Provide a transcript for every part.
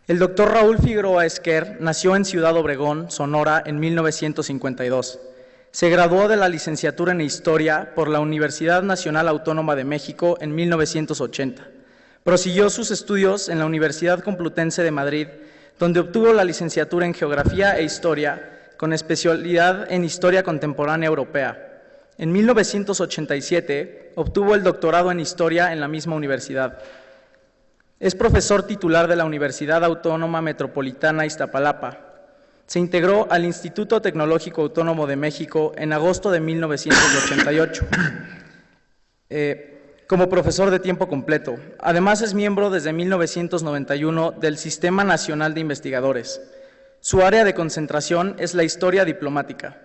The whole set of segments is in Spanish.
El doctor Raúl Figueroa Esquer nació en Ciudad Obregón, Sonora, en 1952. Se graduó de la licenciatura en Historia por la Universidad Nacional Autónoma de México en 1980. Prosiguió sus estudios en la Universidad Complutense de Madrid, donde obtuvo la licenciatura en Geografía e Historia, con especialidad en Historia Contemporánea Europea. En 1987 obtuvo el doctorado en Historia en la misma universidad. Es profesor titular de la Universidad Autónoma Metropolitana Iztapalapa. Se integró al Instituto Tecnológico Autónomo de México en agosto de 1988 como profesor de tiempo completo. Además, es miembro desde 1991 del Sistema Nacional de Investigadores. Su área de concentración es la historia diplomática.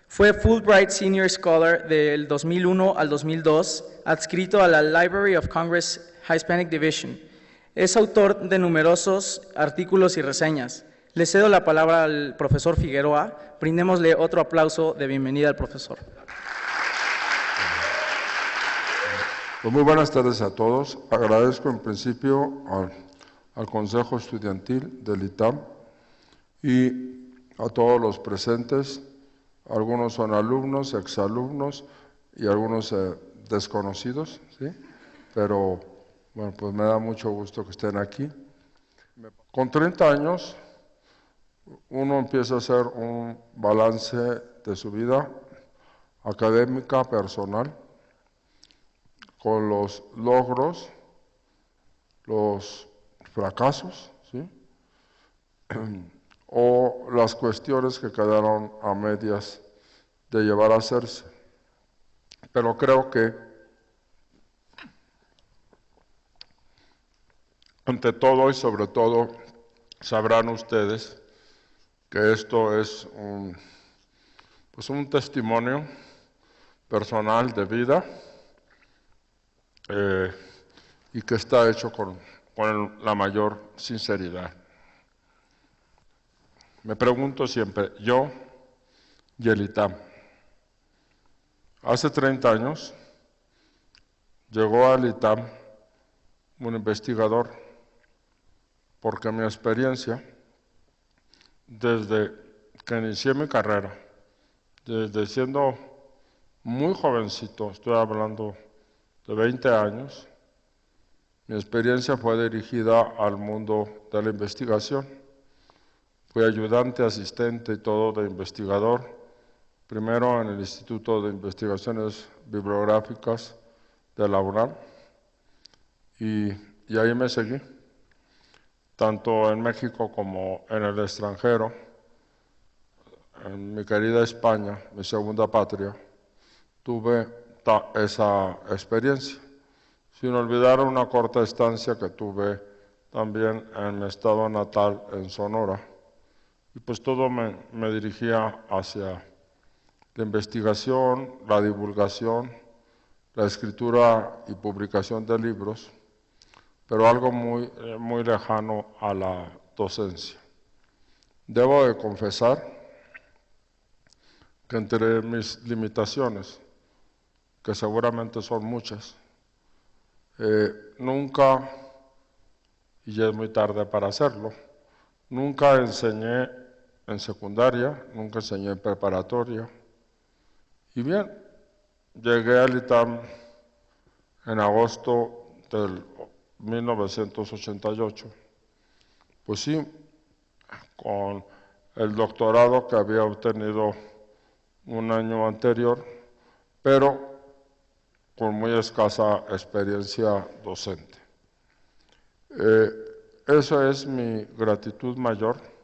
Fue Fulbright Senior Scholar del 2001 al 2002, adscrito a la Library of Congress Hispanic Division. Es autor de numerosos artículos y reseñas. Le cedo la palabra al profesor Figueroa. Brindémosle otro aplauso de bienvenida al profesor. Pues muy buenas tardes a todos. Agradezco en principio al Consejo Estudiantil del ITAM y a todos los presentes. Algunos son alumnos, exalumnos y algunos desconocidos, ¿sí? Pero bueno, pues me da mucho gusto que estén aquí. Con 30 años, uno empieza a hacer un balance de su vida académica, personal, con los logros, los fracasos, ¿sí? O las cuestiones que quedaron a medias de llevar a hacerse. Pero creo que ante todo y sobre todo sabrán ustedes que esto es un testimonio personal de vida y que está hecho con la mayor sinceridad. Me pregunto siempre, yo y el ITAM. Hace 30 años llegó al ITAM un investigador, porque mi experiencia, desde que inicié mi carrera, desde siendo muy jovencito, estoy hablando de 20 años, mi experiencia fue dirigida al mundo de la investigación. Fui ayudante, asistente y todo de investigador, primero en el Instituto de Investigaciones Bibliográficas de la UNAM, y ahí me seguí, tanto en México como en el extranjero, en mi querida España, mi segunda patria, tuve esa experiencia, sin olvidar una corta estancia que tuve también en mi estado natal, en Sonora, y pues todo me dirigía hacia la investigación, la divulgación, la escritura y publicación de libros, pero algo muy lejano a la docencia. Debo de confesar que entre mis limitaciones, que seguramente son muchas, nunca, y ya es muy tarde para hacerlo, nunca enseñé en secundaria, nunca enseñé en preparatoria. Y bien, llegué al ITAM en agosto del 1988, pues sí, con el doctorado que había obtenido un año anterior, pero con muy escasa experiencia docente. Eso es mi gratitud mayor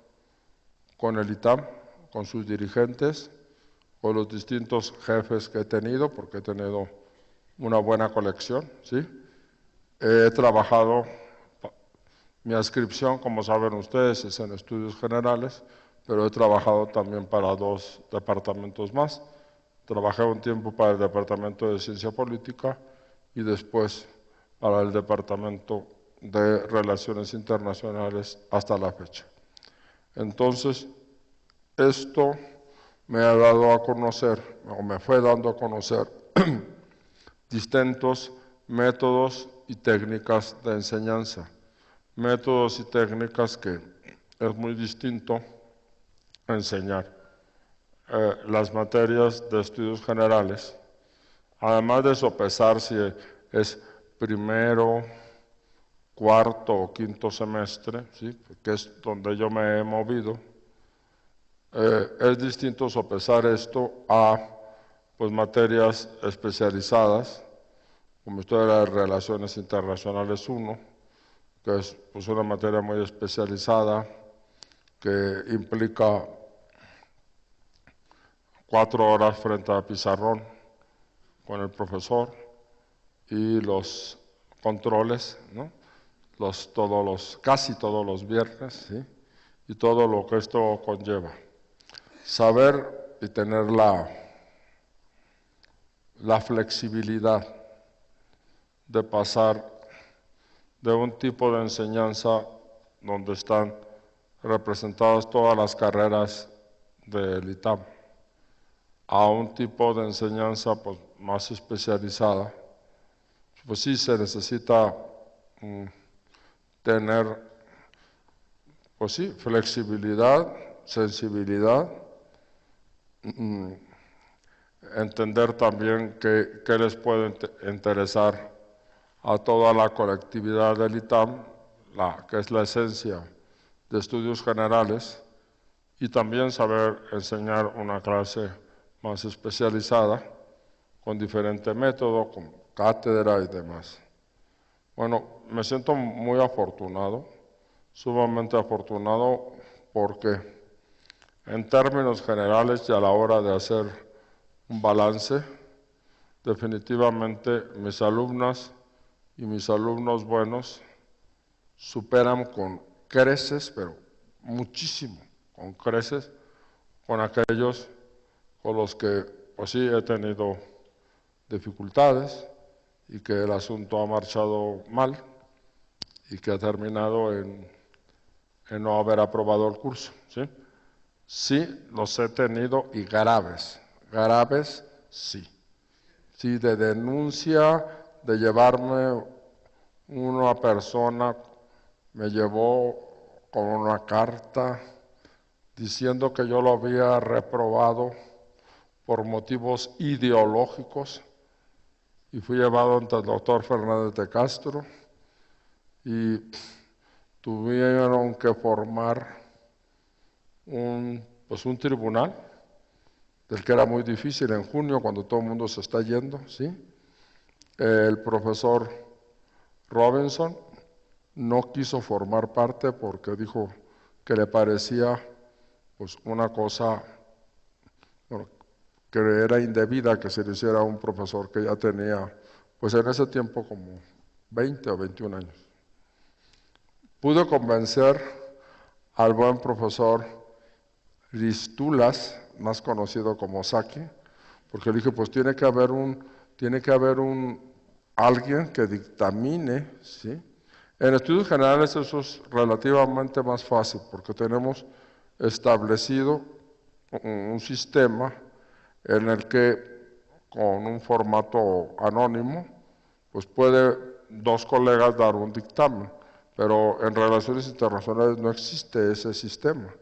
con el ITAM, con sus dirigentes, con los distintos jefes que he tenido, porque he tenido una buena colección, ¿sí? He trabajado, mi adscripción, como saben ustedes, es en estudios generales, pero he trabajado también para 2 departamentos más. Trabajé un tiempo para el Departamento de Ciencia Política y después para el Departamento de Relaciones Internacionales hasta la fecha. Entonces, esto me ha dado a conocer, o me fue dando a conocer, distintos métodos y técnicas de enseñanza, métodos y técnicas que es muy distinto enseñar las materias de estudios generales, además de sopesar si es primero, cuarto o quinto semestre, ¿sí? Que es donde yo me he movido. Es distinto sopesar esto a pues, materias especializadas, como Historia de Relaciones Internacionales 1, que es pues, una materia muy especializada que implica 4 horas frente a pizarrón con el profesor y los controles, ¿no? Casi todos los viernes, ¿sí? Y todo lo que esto conlleva. Saber y tener la flexibilidad de pasar de un tipo de enseñanza donde están representadas todas las carreras del ITAM a un tipo de enseñanza pues, más especializada, pues sí se necesita tener, pues sí, flexibilidad, sensibilidad, entender también qué les puede interesar a toda la colectividad del ITAM, que es la esencia de estudios generales, y también saber enseñar una clase más especializada, con diferente método, con cátedra y demás. Bueno, me siento muy afortunado, sumamente afortunado, porque en términos generales y a la hora de hacer un balance, definitivamente mis alumnas y mis alumnos buenos superan con creces, pero muchísimo, con creces, con aquellos con los que pues sí he tenido dificultades y que el asunto ha marchado mal y que ha terminado en no haber aprobado el curso, ¿sí? Sí, los he tenido y graves, sí. Sí, de denuncia, de llevarme una persona, me llevó con una carta diciendo que yo lo había reprobado por motivos ideológicos y fui llevado ante el doctor Fernández de Castro y tuvieron que formar un tribunal, del que era muy difícil en junio cuando todo el mundo se está yendo, ¿sí? El profesor Robinson no quiso formar parte porque dijo que le parecía pues una cosa bueno, que era indebida que se le hiciera a un profesor que ya tenía pues en ese tiempo como 20 o 21 años. Pude convencer al buen profesor Ristulas, más conocido como Saki, porque le dije, pues tiene que haber alguien que dictamine, ¿sí? En estudios generales eso es relativamente más fácil, porque tenemos establecido un sistema en el que con un formato anónimo, pues puede 2 colegas dar un dictamen, pero en relaciones internacionales no existe ese sistema.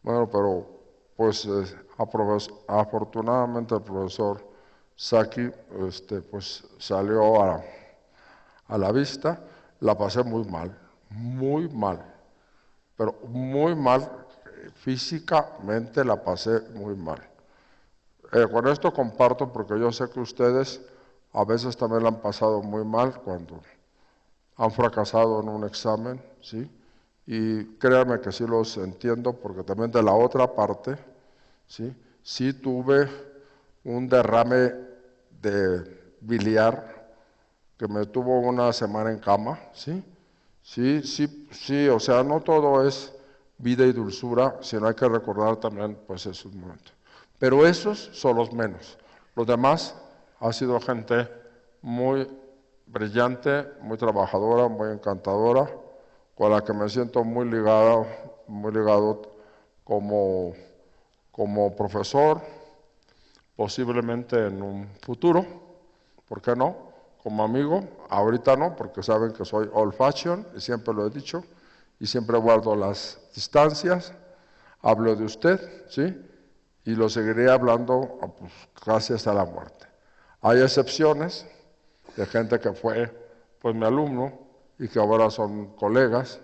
Bueno, pero pues afortunadamente el profesor Saki pues salió a la vista. La pasé muy mal, pero muy mal, físicamente la pasé muy mal. Con esto comparto porque yo sé que ustedes a veces también la han pasado muy mal cuando han fracasado en un examen, ¿sí? Y créanme que sí los entiendo porque también de la otra parte, ¿sí? Sí tuve un derrame de biliar que me tuvo una semana en cama, ¿sí? Sí, o sea, no todo es vida y dulzura, sino hay que recordar también pues esos momentos. Pero esos son los menos. Los demás ha sido gente muy brillante, muy trabajadora, muy encantadora, con la que me siento muy ligado como profesor, posiblemente en un futuro, ¿por qué no?, como amigo, ahorita no, porque saben que soy old fashion, y siempre lo he dicho, y siempre guardo las distancias, hablo de usted, ¿sí? Y lo seguiré hablando pues, casi hasta la muerte. Hay excepciones de gente que fue pues mi alumno y que ahora son colegas.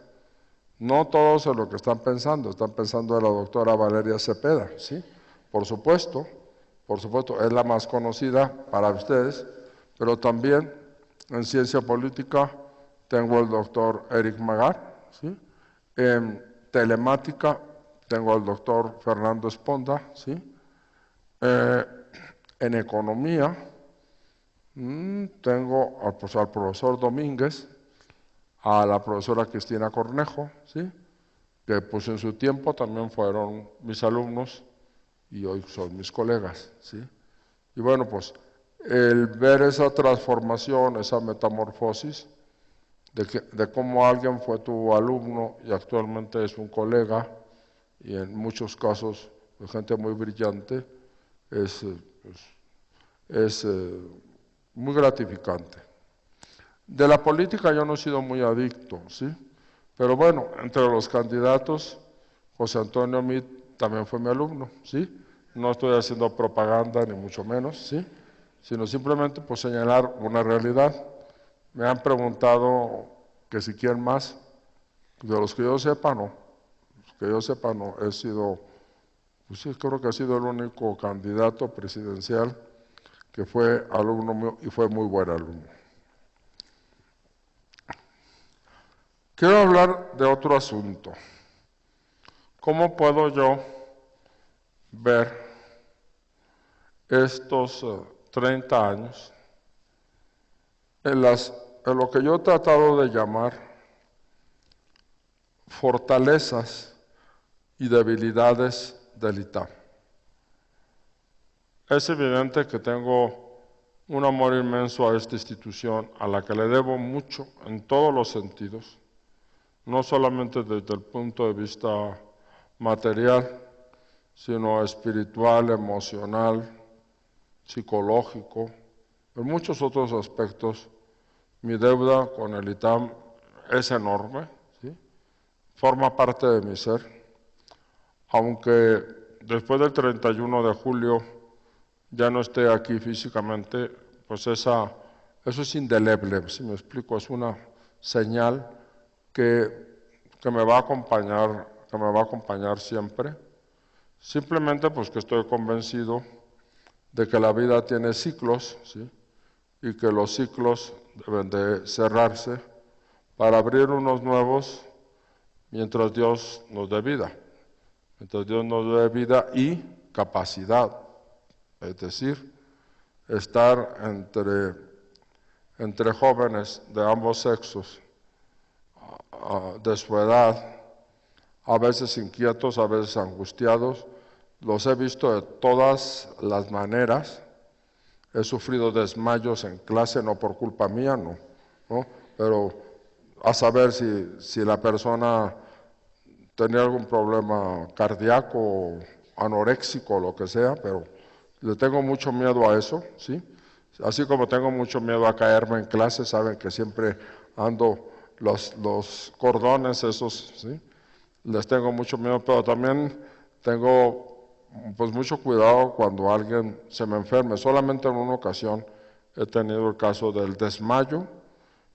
No todos en lo que están pensando en la doctora Valeria Cepeda, ¿sí? Por supuesto, es la más conocida para ustedes, pero también en ciencia política tengo el doctor Eric Magar, ¿sí? En telemática tengo al doctor Fernando Esponda, ¿sí? En economía tengo al profesor Domínguez, a la profesora Cristina Cornejo, ¿sí? Que pues en su tiempo también fueron mis alumnos y hoy son mis colegas, ¿sí? Y bueno, pues el ver esa transformación, esa metamorfosis, de cómo alguien fue tu alumno y actualmente es un colega, y en muchos casos de gente muy brillante, es muy gratificante. De la política yo no he sido muy adicto, ¿sí? Pero bueno, entre los candidatos, José Antonio Meade también fue mi alumno, ¿sí? No estoy haciendo propaganda ni mucho menos, ¿sí? Sino simplemente pues señalar una realidad. Me han preguntado que si quieren más, de los que yo sepa no, he sido, pues sí, creo que he sido el único candidato presidencial que fue alumno mío y fue muy buen alumno. Quiero hablar de otro asunto. ¿Cómo puedo yo ver estos 30 años en lo que yo he tratado de llamar fortalezas y debilidades del ITAM? Es evidente que tengo un amor inmenso a esta institución, a la que le debo mucho en todos los sentidos, no solamente desde el punto de vista material, sino espiritual, emocional, psicológico, en muchos otros aspectos. Mi deuda con el ITAM es enorme, ¿sí? Forma parte de mi ser, aunque después del 31 de julio ya no esté aquí físicamente, pues eso es indeleble, si me explico, es una señal que me va a acompañar siempre. Simplemente pues que estoy convencido de que la vida tiene ciclos, ¿sí? Y que los ciclos deben de cerrarse para abrir unos nuevos mientras Dios nos dé vida. Mientras Dios nos dé vida y capacidad, es decir, estar entre jóvenes de ambos sexos, de su edad, a veces inquietos, a veces angustiados. Los he visto de todas las maneras. He sufrido desmayos en clase, no por culpa mía, no, pero a saber si la persona tenía algún problema cardíaco, anoréxico, o lo que sea, pero le tengo mucho miedo a eso, ¿sí? Así como tengo mucho miedo a caerme en clase, saben que siempre ando los cordones esos, ¿sí? Les tengo mucho miedo, pero también tengo pues mucho cuidado cuando alguien se me enferme. Solamente en una ocasión he tenido el caso del desmayo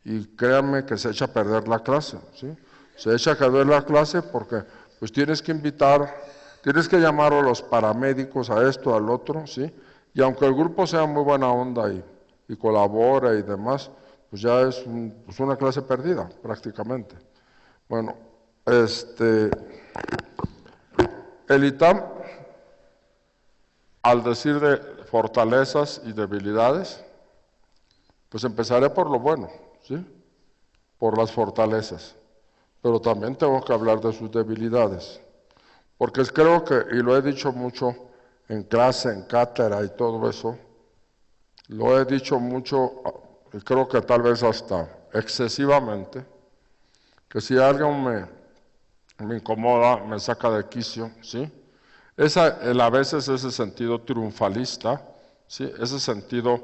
y créanme que se echa a perder la clase, ¿sí? Se echa a perder la clase porque pues tienes que llamar a los paramédicos, a esto, al otro, ¿sí? Y aunque el grupo sea muy buena onda y colabora y demás, pues ya es una clase perdida prácticamente. Bueno, el ITAM, al decir de fortalezas y debilidades, pues empezaré por lo bueno, ¿sí? Por las fortalezas, pero también tengo que hablar de sus debilidades, porque creo que, y lo he dicho mucho en clase, en cátedra y todo eso, lo he dicho mucho, y creo que tal vez hasta excesivamente, que si alguien me incomoda, me saca de quicio, ¿sí? A veces ese sentido triunfalista, ¿sí? Ese sentido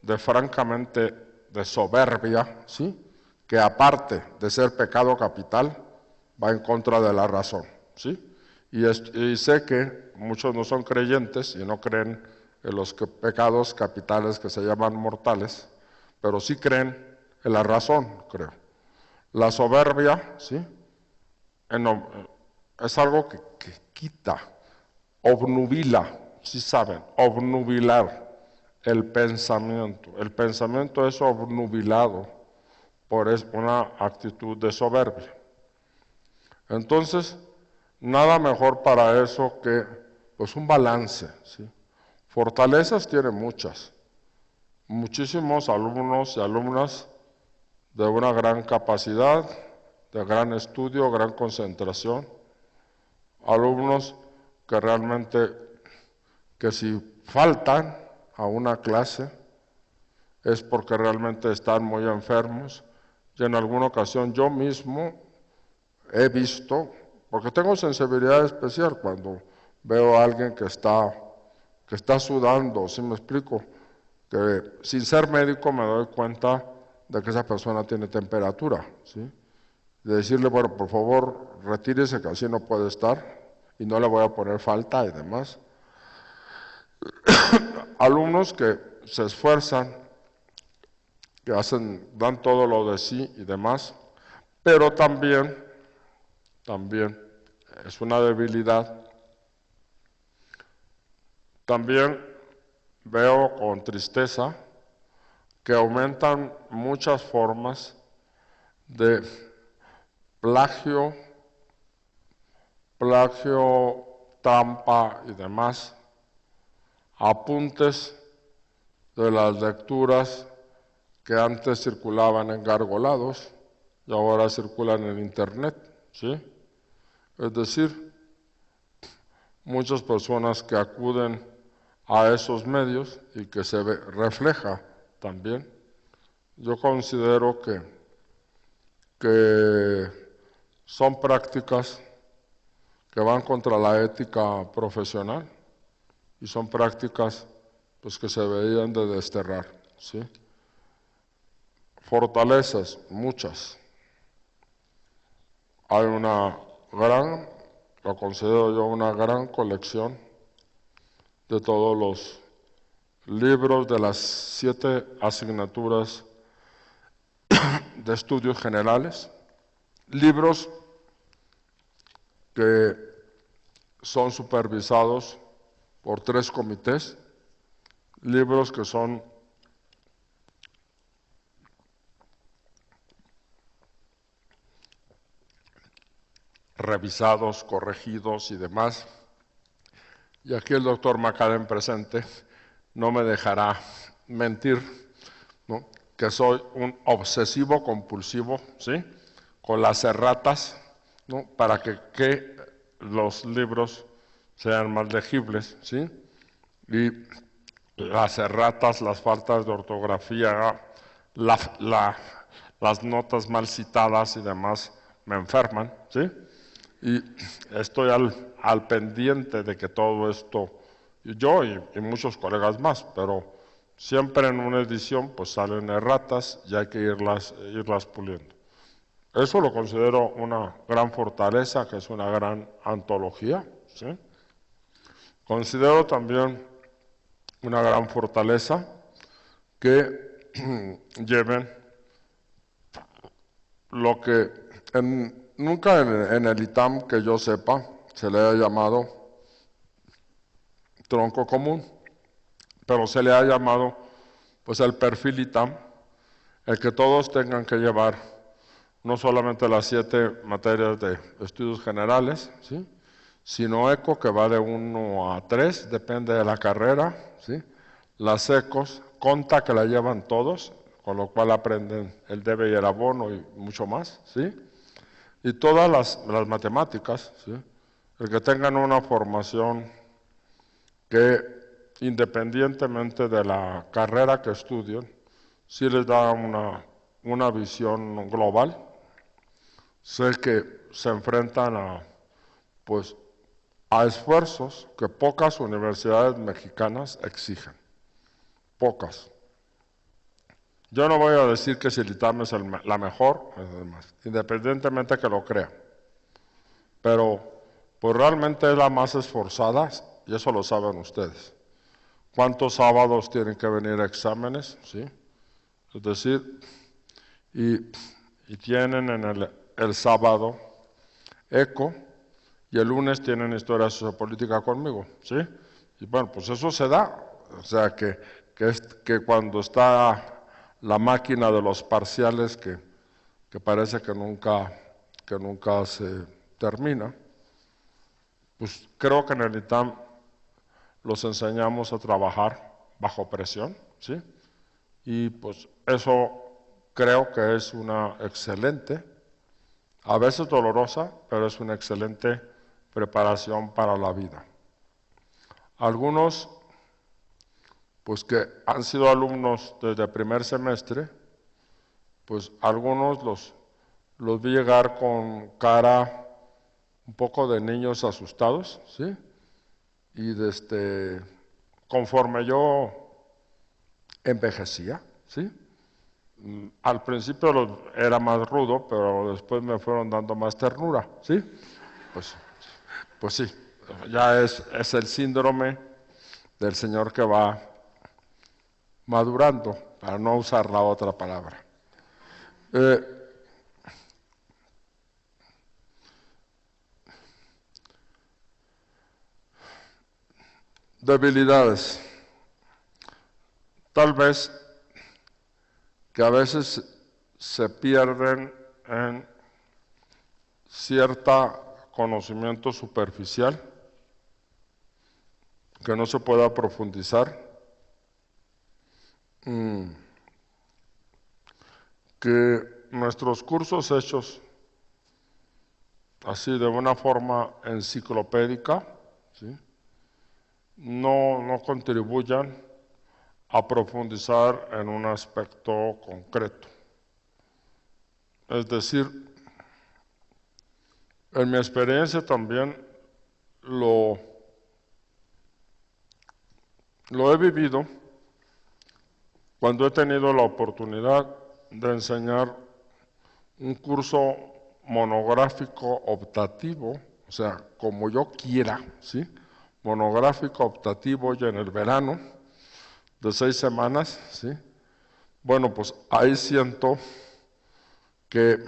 de francamente de soberbia, ¿sí? Que aparte de ser pecado capital, va en contra de la razón, ¿sí? Y sé que muchos no son creyentes y no creen en los pecados capitales que se llaman mortales, pero sí creen en la razón, creo. La soberbia, ¿sí? Es algo que quita, obnubila, si saben, obnubilar el pensamiento. El pensamiento es obnubilado por una actitud de soberbia. Entonces, nada mejor para eso que pues un balance, ¿sí? Fortalezas tiene muchas. Muchísimos alumnos y alumnas de una gran capacidad, de gran estudio, gran concentración. Alumnos que realmente, que si faltan a una clase es porque realmente están muy enfermos. Y en alguna ocasión yo mismo he visto, porque tengo sensibilidad especial cuando veo a alguien que está sudando, ¿sí me explico? Que sin ser médico me doy cuenta de que esa persona tiene temperatura, ¿sí? De decirle, bueno, por favor, retírese que así no puede estar y no le voy a poner falta y demás. Alumnos que se esfuerzan, que dan todo lo de sí y demás, pero también es una debilidad. También veo con tristeza que aumentan muchas formas de plagio, trampa y demás, apuntes de las lecturas que antes circulaban engargolados y ahora circulan en internet, ¿sí? Es decir, muchas personas que acuden a esos medios y que se refleja también. Yo considero que son prácticas que van contra la ética profesional y son prácticas pues, que se deberían de desterrar, ¿sí? Fortalezas, muchas. Hay lo considero yo una gran colección de todos los libros de las 7 asignaturas de estudios generales, libros que son supervisados por 3 comités, libros que son revisados, corregidos y demás. Y aquí el doctor Macalén presente no me dejará mentir, ¿no? Que soy un obsesivo compulsivo, ¿sí? Con las erratas, ¿no? Para que los libros sean más legibles, ¿sí? Y las erratas, las faltas de ortografía, las notas mal citadas y demás me enferman, ¿sí? Y estoy al pendiente de que todo esto, yo y muchos colegas más, pero siempre en una edición pues salen erratas y hay que irlas puliendo. Eso lo considero una gran fortaleza, que es una gran antología, ¿sí? Considero también una gran fortaleza que lleven lo que nunca en el ITAM que yo sepa se le ha llamado tronco común, pero se le ha llamado pues el perfil ITAM, el que todos tengan que llevar no solamente las 7 materias de estudios generales, ¿sí? Sino ECO, que va de 1 a 3, depende de la carrera, ¿sí? Las ECOs, CONTA, que la llevan todos, con lo cual aprenden el debe y el abono y mucho más, ¿sí? Y todas las matemáticas, ¿sí? El que tengan una formación que, independientemente de la carrera que estudien, sí les da una visión global. Sé que se enfrentan pues, a esfuerzos que pocas universidades mexicanas exigen, pocas. Yo no voy a decir que si el ITAM es la mejor, independientemente que lo crea, pero pues realmente es la más esforzada, y eso lo saben ustedes. ¿Cuántos sábados tienen que venir a exámenes? ¿Sí? Es decir, y tienen en el sábado ECO, y el lunes tienen historia sociopolítica conmigo, ¿sí? Y bueno, pues eso se da, o sea que cuando está la máquina de los parciales que parece que nunca se termina, pues creo que en el ITAM los enseñamos a trabajar bajo presión, ¿sí? Y pues eso creo que es una excelente, a veces dolorosa, pero es una excelente preparación para la vida. Algunos, pues que han sido alumnos desde el primer semestre, pues algunos los vi llegar con cara un poco de niños asustados, ¿sí? Y conforme yo envejecía, ¿sí? Al principio era más rudo, pero después me fueron dando más ternura, ¿sí? Pues sí, ya es el síndrome del señor que va madurando, para no usar la otra palabra. Debilidades. Tal vez que a veces se pierden en cierto conocimiento superficial, que no se pueda profundizar, que nuestros cursos hechos así de una forma enciclopédica, ¿sí?, no contribuyan a profundizar en un aspecto concreto. Es decir, en mi experiencia también lo he vivido cuando he tenido la oportunidad de enseñar un curso monográfico optativo, o sea, como yo quiera, ¿sí?, monográfico optativo ya en el verano, de 6 semanas, ¿sí? Bueno, pues ahí siento que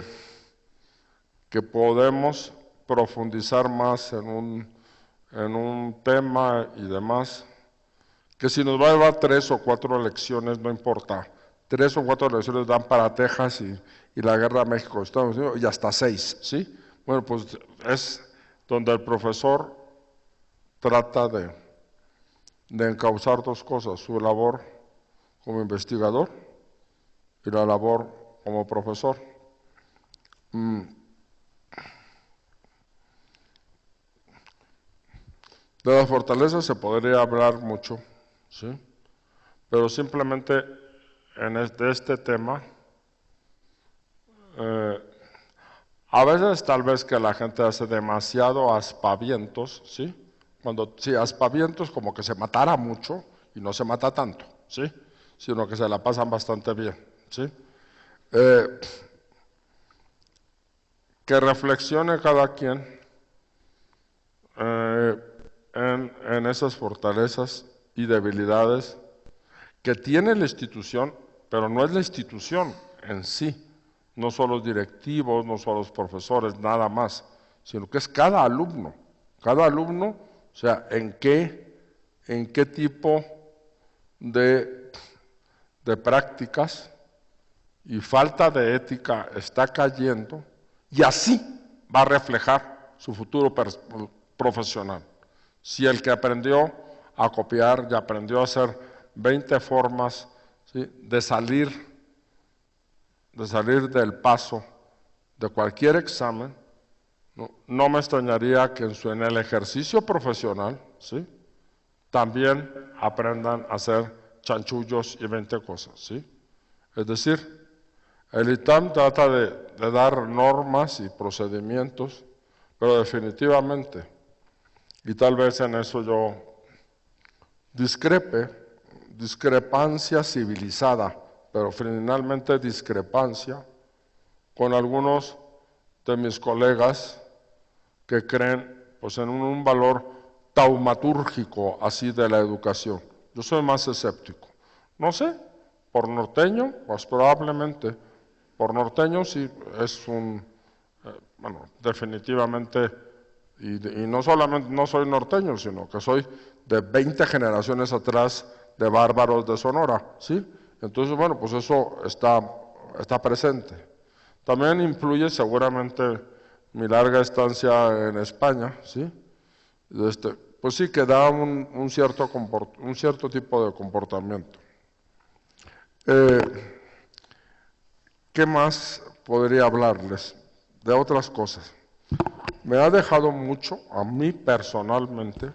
podemos profundizar más en un tema y demás, que si nos va a llevar 3 o 4 lecciones, no importa. 3 o 4 lecciones dan para Texas y la guerra de México, Estados Unidos, y hasta 6, ¿sí? Bueno, pues es donde el profesor trata de encauzar 2 cosas, su labor como investigador y la labor como profesor. De las fortalezas se podría hablar mucho, ¿sí?, pero simplemente de este tema, a veces tal vez que la gente hace demasiado aspavientos, ¿sí? Sí, aspavientos como que se matara mucho y no se mata tanto, ¿sí?, sino que se la pasan bastante bien, ¿sí? Que reflexione cada quien en esas fortalezas y debilidades que tiene la institución, pero no es la institución en sí, no son los directivos, no son los profesores, nada más, sino que es cada alumno, o sea, en qué tipo de prácticas y falta de ética está cayendo, y así va a reflejar su futuro profesional. Si el que aprendió a copiar y aprendió a hacer 20 formas, ¿sí?, de salir del paso de cualquier examen, no me extrañaría que en el ejercicio profesional, ¿sí?, también aprendan a hacer chanchullos y 20 cosas, ¿sí? Es decir, el ITAM trata de dar normas y procedimientos, pero definitivamente, y tal vez en eso yo discrepancia civilizada pero finalmente discrepancia con algunos de mis colegas que creen pues, en un valor taumatúrgico así de la educación. Yo soy más escéptico. No sé, por norteño, pues probablemente, por norteño sí es bueno, definitivamente, y no solamente no soy norteño, sino que soy de 20 generaciones atrás de bárbaros de Sonora, ¿sí? Entonces, bueno, pues eso está presente. También influye seguramente mi larga estancia en España, ¿sí? Pues sí que da un cierto tipo de comportamiento. ¿Qué más podría hablarles? De otras cosas. Me ha dejado mucho, a mí personalmente,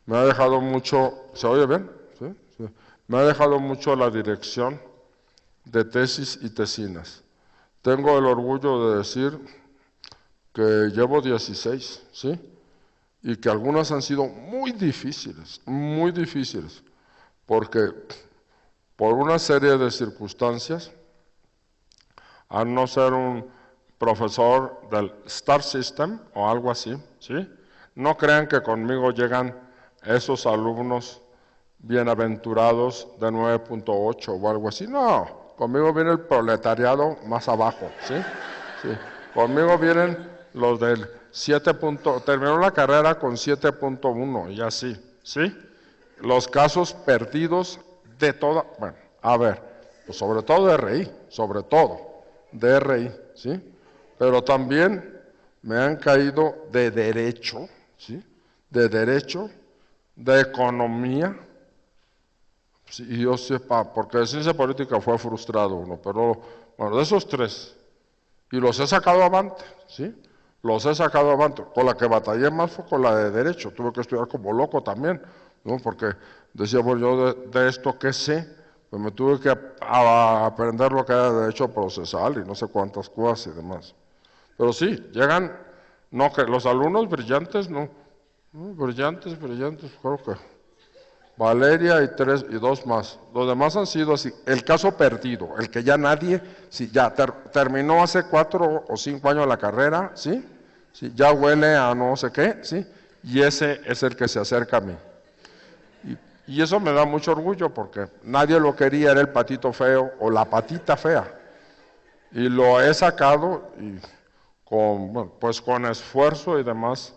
me ha dejado mucho, ¿se oye bien? ¿Sí? Sí. Me ha dejado mucho la dirección de tesis y tesinas. Tengo el orgullo de decir que llevo 16, ¿sí? Y que algunas han sido muy difíciles, porque por una serie de circunstancias, al no ser un profesor del Star System o algo así, ¿sí? No crean que conmigo llegan esos alumnos bienaventurados de 9.8 o algo así, no, conmigo viene el proletariado más abajo, ¿sí? Sí. Conmigo vienen los del 7. Terminó la carrera con 7.1 y así, ¿sí? Los casos perdidos de toda, bueno, a ver, pues sobre todo de RI, ¿sí? Pero también me han caído de derecho, ¿sí? De derecho, de economía, sí, y yo sepa, porque de ciencia política fue frustrado uno, pero bueno, de esos tres, y los he sacado avante, ¿sí? Los he sacado avante. Con la que batallé más fue con la de derecho, tuve que estudiar como loco también, ¿no? Porque decía, bueno, yo de esto qué sé, pues me tuve que aprender lo que era derecho procesal y no sé cuántas cosas y demás. Pero sí, llegan, no, que los alumnos brillantes, no, brillantes, creo que Valeria y 2 más. Los demás han sido así. El caso perdido, el que ya nadie, sí, ya terminó hace 4 o 5 años la carrera, ¿sí? Sí, ya huele a no sé qué, ¿sí? Y ese es el que se acerca a mí. Y eso me da mucho orgullo porque nadie lo quería, era el patito feo o la patita fea. Y lo he sacado y bueno, pues con esfuerzo y demás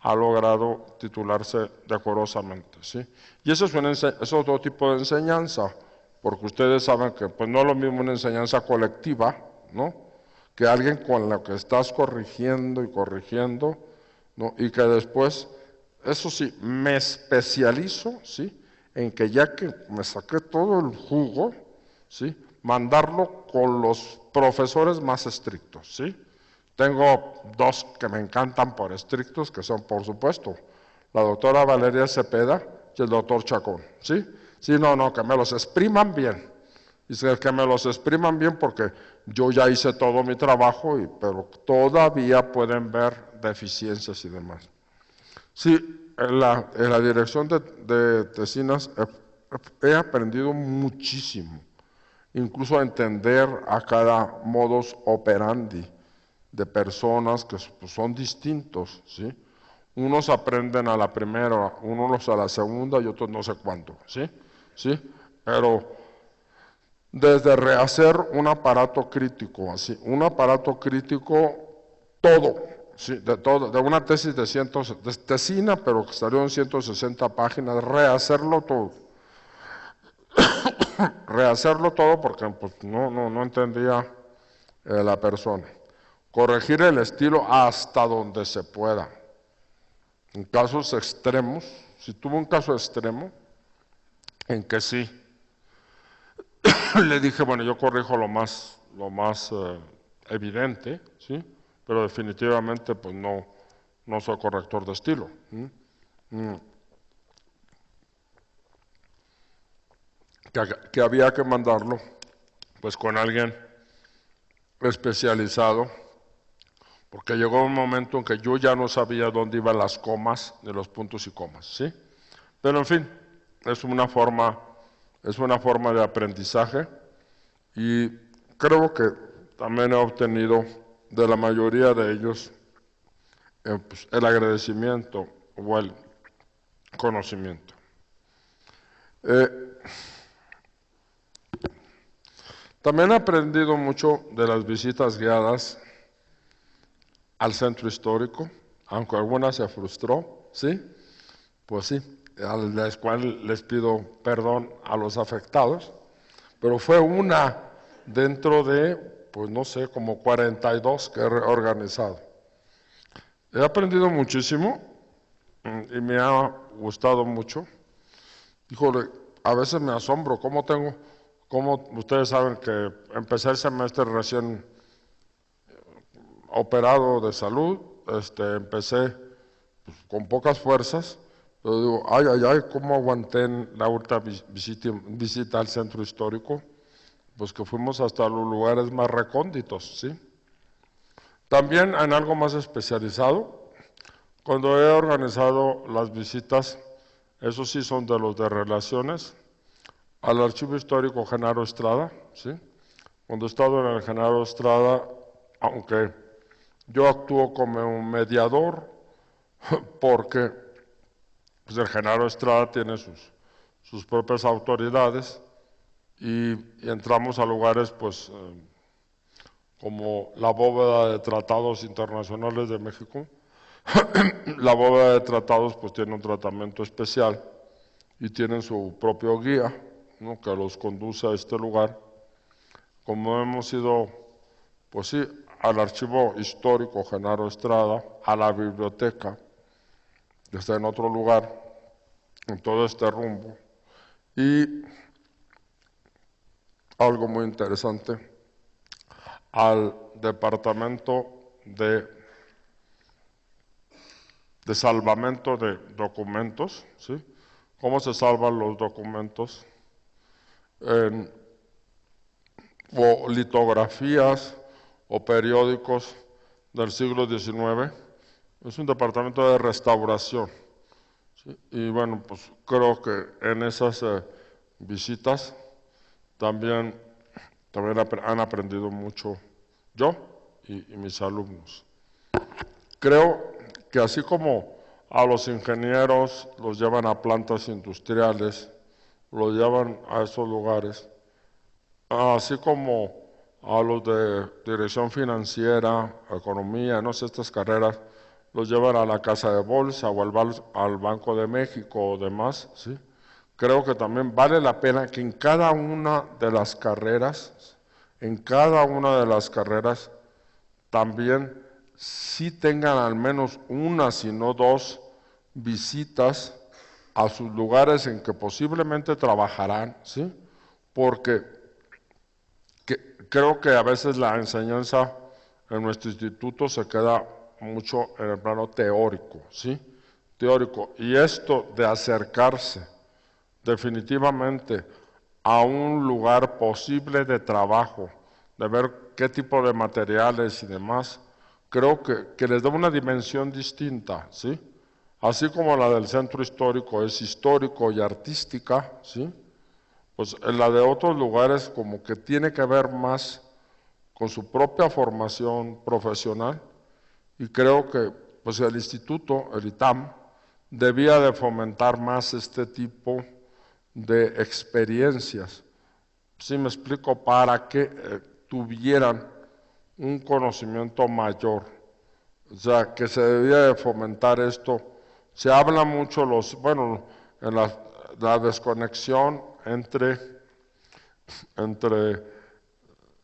ha logrado titularse decorosamente, ¿sí? Y eso es otro tipo de enseñanza, porque ustedes saben que pues no es lo mismo una enseñanza colectiva, ¿no? Que alguien con la que estás corrigiendo y corrigiendo, ¿no? Y que después, eso sí, me especializo, ¿sí? En que ya que me saqué todo el jugo, ¿sí? Mandarlo con los profesores más estrictos, ¿sí? Tengo 2 que me encantan por estrictos, que son, por supuesto, la doctora Valeria Cepeda y el doctor Chacón, ¿sí? Sí, no, que me los expriman bien. Dice que me los expriman bien porque yo ya hice todo mi trabajo, pero todavía pueden ver deficiencias y demás. Sí, en la dirección de tesinas he aprendido muchísimo, incluso a entender a cada modus operandi de personas que pues, son distintos, ¿sí? Unos aprenden a la primera, unos a la segunda y otros no sé cuánto, ¿sí? ¿Sí? Pero desde rehacer un aparato crítico, así, un aparato crítico, todo, ¿sí? De una tesis de tesina, pero que salió en 160 páginas, rehacerlo todo. Rehacerlo todo porque pues, no entendía la persona. Corregir el estilo hasta donde se pueda. En casos extremos, si tuvo un caso extremo, en que sí, le dije, bueno, yo corrijo lo más evidente, ¿sí? Pero definitivamente pues no soy corrector de estilo. Que había que mandarlo pues con alguien especializado, porque llegó un momento en que yo ya no sabía dónde iban las comas de los puntos y comas, ¿sí? Pero en fin, es una forma de aprendizaje y creo que también he obtenido de la mayoría de ellos pues, el agradecimiento o el conocimiento. También he aprendido mucho de las visitas guiadas al centro histórico, aunque alguna se frustró, ¿sí? Pues sí, a la cual les pido perdón a los afectados, pero fue una dentro de, pues no sé, como 42 que he organizado. He aprendido muchísimo y me ha gustado mucho. Híjole, a veces me asombro cómo ustedes saben que empecé el semestre recién operado de salud, empecé pues, con pocas fuerzas, pero digo, ay, cómo aguanté en la última visita al centro histórico, pues que fuimos hasta los lugares más recónditos, ¿sí? También en algo más especializado, cuando he organizado las visitas, esos sí son de los de relaciones, al Archivo Histórico Genaro Estrada, ¿sí? Cuando he estado en el Genaro Estrada, aunque yo actúo como un mediador, porque pues, el Genaro Estrada tiene sus propias autoridades y entramos a lugares pues como la bóveda de tratados internacionales de México. La bóveda de tratados pues tiene un tratamiento especial y tienen su propio guía, ¿no? Que los conduce a este lugar. Como hemos ido, pues sí, al Archivo Histórico Genaro Estrada, a la biblioteca, que está en otro lugar, en todo este rumbo, y algo muy interesante, al Departamento de salvamento de documentos, ¿sí? ¿Cómo se salvan los documentos? O litografías o periódicos del siglo XIX. Es un departamento de restauración, ¿sí? Y bueno, pues creo que en esas visitas también han aprendido mucho yo y mis alumnos. Creo que así como a los ingenieros los llevan a plantas industriales, los llevan a esos lugares, así como a los de dirección financiera, economía, no sé, estas carreras, los llevan a la casa de bolsa o al Banco de México o demás, ¿sí? Creo que también vale la pena que en cada una de las carreras, también sí tengan al menos una, si no dos, visitas a sus lugares en que posiblemente trabajarán, ¿sí? Porque creo que a veces la enseñanza en nuestro instituto se queda mucho en el plano teórico, ¿sí? Teórico. Y esto de acercarse definitivamente a un lugar posible de trabajo, de ver qué tipo de materiales y demás, creo que les da una dimensión distinta, ¿sí? Así como la del centro histórico es histórico y artística, ¿sí? Pues la de otros lugares como que tiene que ver más con su propia formación profesional y creo que pues el instituto, el ITAM, debía de fomentar más este tipo de experiencias. ¿Sí me explico? Para que tuvieran un conocimiento mayor. O sea, que se debía de fomentar esto. Se habla mucho, en la desconexión entre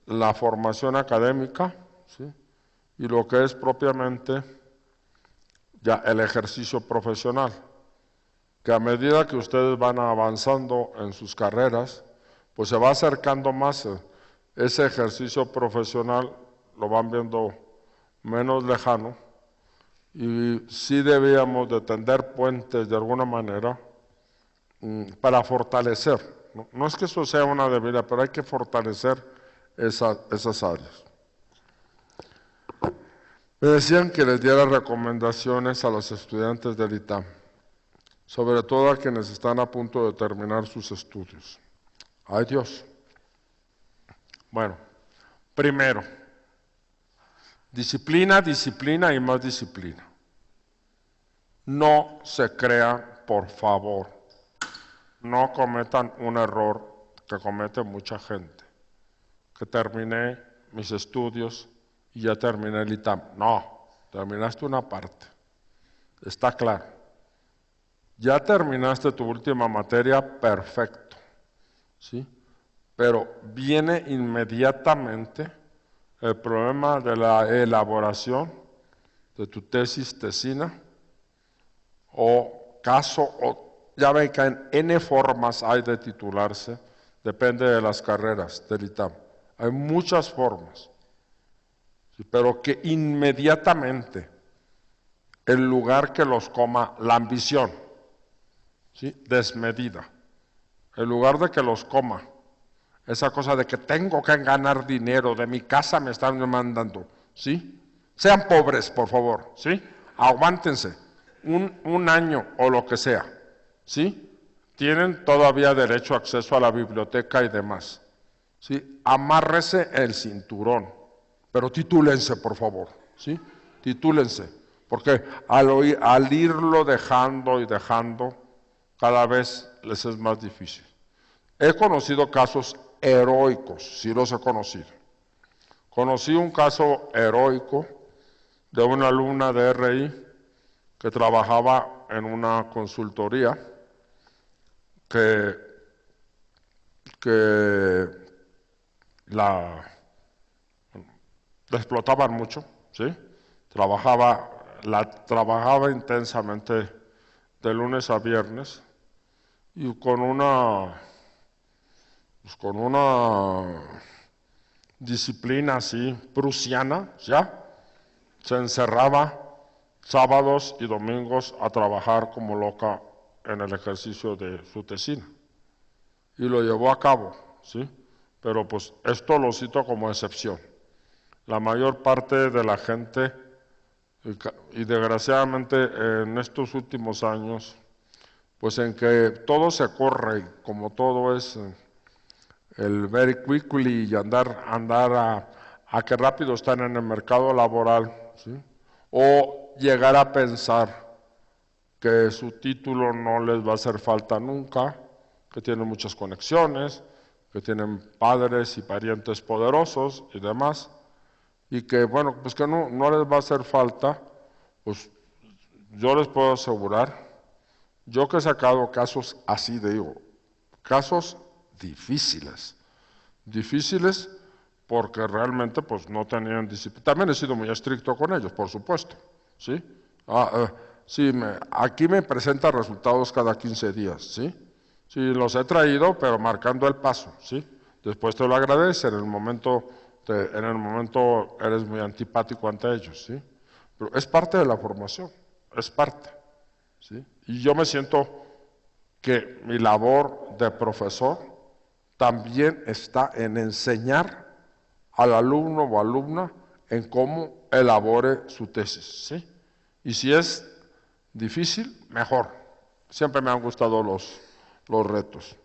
la formación académica, ¿sí? Y lo que es propiamente ya el ejercicio profesional, que a medida que ustedes van avanzando en sus carreras, pues se va acercando más ese ejercicio profesional, lo van viendo menos lejano, y sí debíamos de tender puentes de alguna manera para fortalecer. No es que eso sea una debilidad, pero hay que fortalecer esas áreas. Me decían que les diera recomendaciones a los estudiantes del ITAM, sobre todo a quienes están a punto de terminar sus estudios. ¡Ay Dios! Bueno, primero, disciplina, disciplina y más disciplina. No se crean, por favor, no cometan un error que comete mucha gente, que terminé mis estudios y ya terminé el ITAM. No, terminaste una parte, está claro. Ya terminaste tu última materia, perfecto, ¿sí? Pero viene inmediatamente el problema de la elaboración de tu tesis, tesina, o caso, o ya ven que en N formas hay de titularse, depende de las carreras del ITAM. Hay muchas formas, ¿sí? Pero que inmediatamente, en lugar que los coma la ambición, ¿sí? Desmedida, en lugar de que los coma esa cosa de que tengo que ganar dinero, de mi casa me están mandando, ¿sí? Sean pobres, por favor, ¿sí? Aguántense un año o lo que sea, ¿sí? Tienen todavía derecho a acceso a la biblioteca y demás, ¿sí? Amárrese el cinturón, pero titúlense, por favor, ¿sí? Titúlense, porque al irlo dejando y dejando, cada vez les es más difícil. He conocido casos heroicos, sí los he conocido. Conocí un caso heroico de una alumna de RI que trabajaba en una consultoría que la explotaban mucho, ¿sí? Trabajaba intensamente de lunes a viernes y con una disciplina así prusiana, ¿ya? Se encerraba sábados y domingos a trabajar como loca en el ejercicio de su tesina. Y lo llevó a cabo, ¿sí? Pero pues esto lo cito como excepción. La mayor parte de la gente, y desgraciadamente en estos últimos años, pues en que todo se corre, como todo es el very quickly y andar a que rápido están en el mercado laboral, ¿sí? O llegar a pensar que su título no les va a hacer falta nunca, que tienen muchas conexiones, que tienen padres y parientes poderosos y demás, y que bueno, pues que no les va a hacer falta, pues yo les puedo asegurar, yo que he sacado casos así, digo, casos difíciles porque realmente pues no tenían disciplina. También he sido muy estricto con ellos, por supuesto, ¿sí? Sí, aquí me presenta resultados cada 15 días, ¿sí? Sí, los he traído, pero marcando el paso, ¿sí? Después te lo agradece, en el momento eres muy antipático ante ellos, ¿sí? Pero es parte de la formación, es parte, ¿sí? Y yo me siento que mi labor de profesor también está en enseñar al alumno o alumna en cómo elabore su tesis, ¿sí? Y si es difícil, mejor. Siempre me han gustado los retos.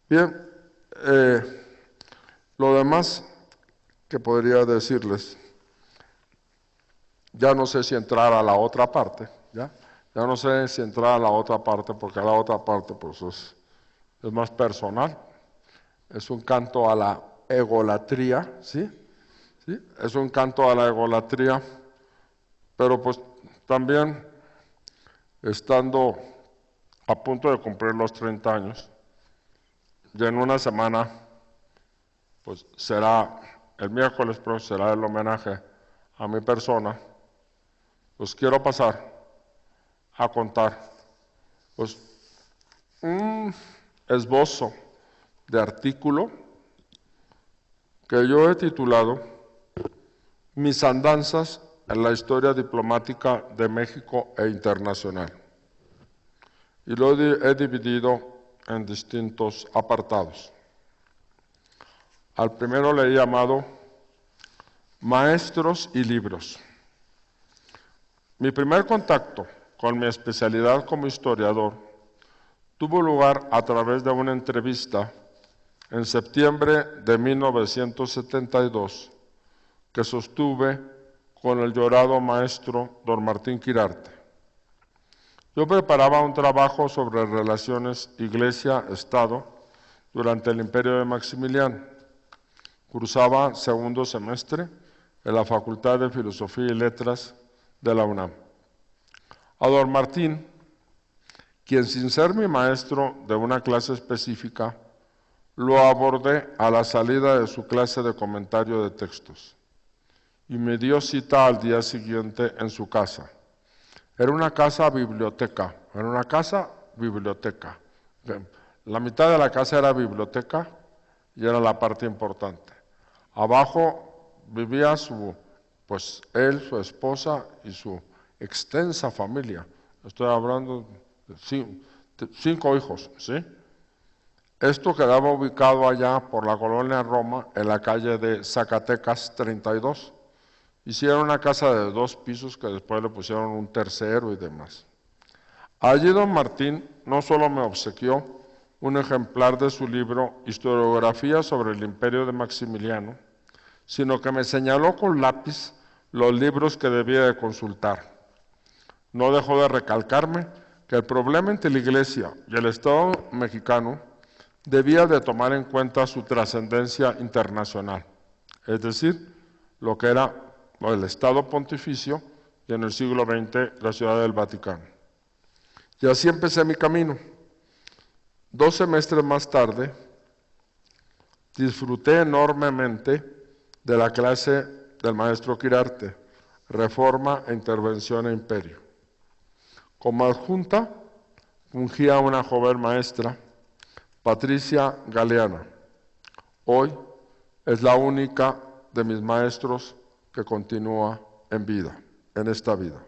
Bien, lo demás que podría decirles, ya no sé si entrar a la otra parte, ya no sé si entrar a la otra parte, porque la otra parte pues es más personal, es un canto a la egolatría, ¿sí? ¿Sí? Es un canto a la egolatría, pero pues también estando a punto de cumplir los 30 años, ya en una semana, pues será, el miércoles próximo será el homenaje a mi persona, pues quiero pasar a contar pues un esbozo de artículo que yo he titulado Mis andanzas en la historia diplomática de México e internacional. Y lo he dividido en distintos apartados. Al primero le he llamado Maestros y libros. Mi primer contacto con mi especialidad como historiador tuvo lugar a través de una entrevista en septiembre de 1972 que sostuve con el llorado maestro don Martín Quirarte. Yo preparaba un trabajo sobre relaciones Iglesia-Estado durante el imperio de Maximiliano. Cursaba segundo semestre en la Facultad de Filosofía y Letras de la UNAM. A don Martín, quien sin ser mi maestro de una clase específica, lo abordé a la salida de su clase de comentario de textos y me dio cita al día siguiente en su casa. Era una casa biblioteca, La mitad de la casa era biblioteca y era la parte importante. Abajo vivía él, su esposa y su extensa familia. Estoy hablando de 5 hijos, ¿sí? Esto quedaba ubicado allá por la colonia Roma, en la calle de Zacatecas 32. Hicieron una casa de 2 pisos que después le pusieron un tercero y demás. Allí don Martín no solo me obsequió un ejemplar de su libro Historiografía sobre el Imperio de Maximiliano, sino que me señaló con lápiz los libros que debía de consultar. No dejó de recalcarme que el problema entre la Iglesia y el Estado mexicano debía de tomar en cuenta su trascendencia internacional, es decir, lo que era el Estado pontificio y en el siglo XX la Ciudad del Vaticano. Y así empecé mi camino. 2 semestres más tarde, disfruté enormemente de la clase del maestro Quirarte, Reforma e Intervención e Imperio. Como adjunta, fungía una joven maestra, Patricia Galeana. Hoy es la única de mis maestros que continúa en esta vida.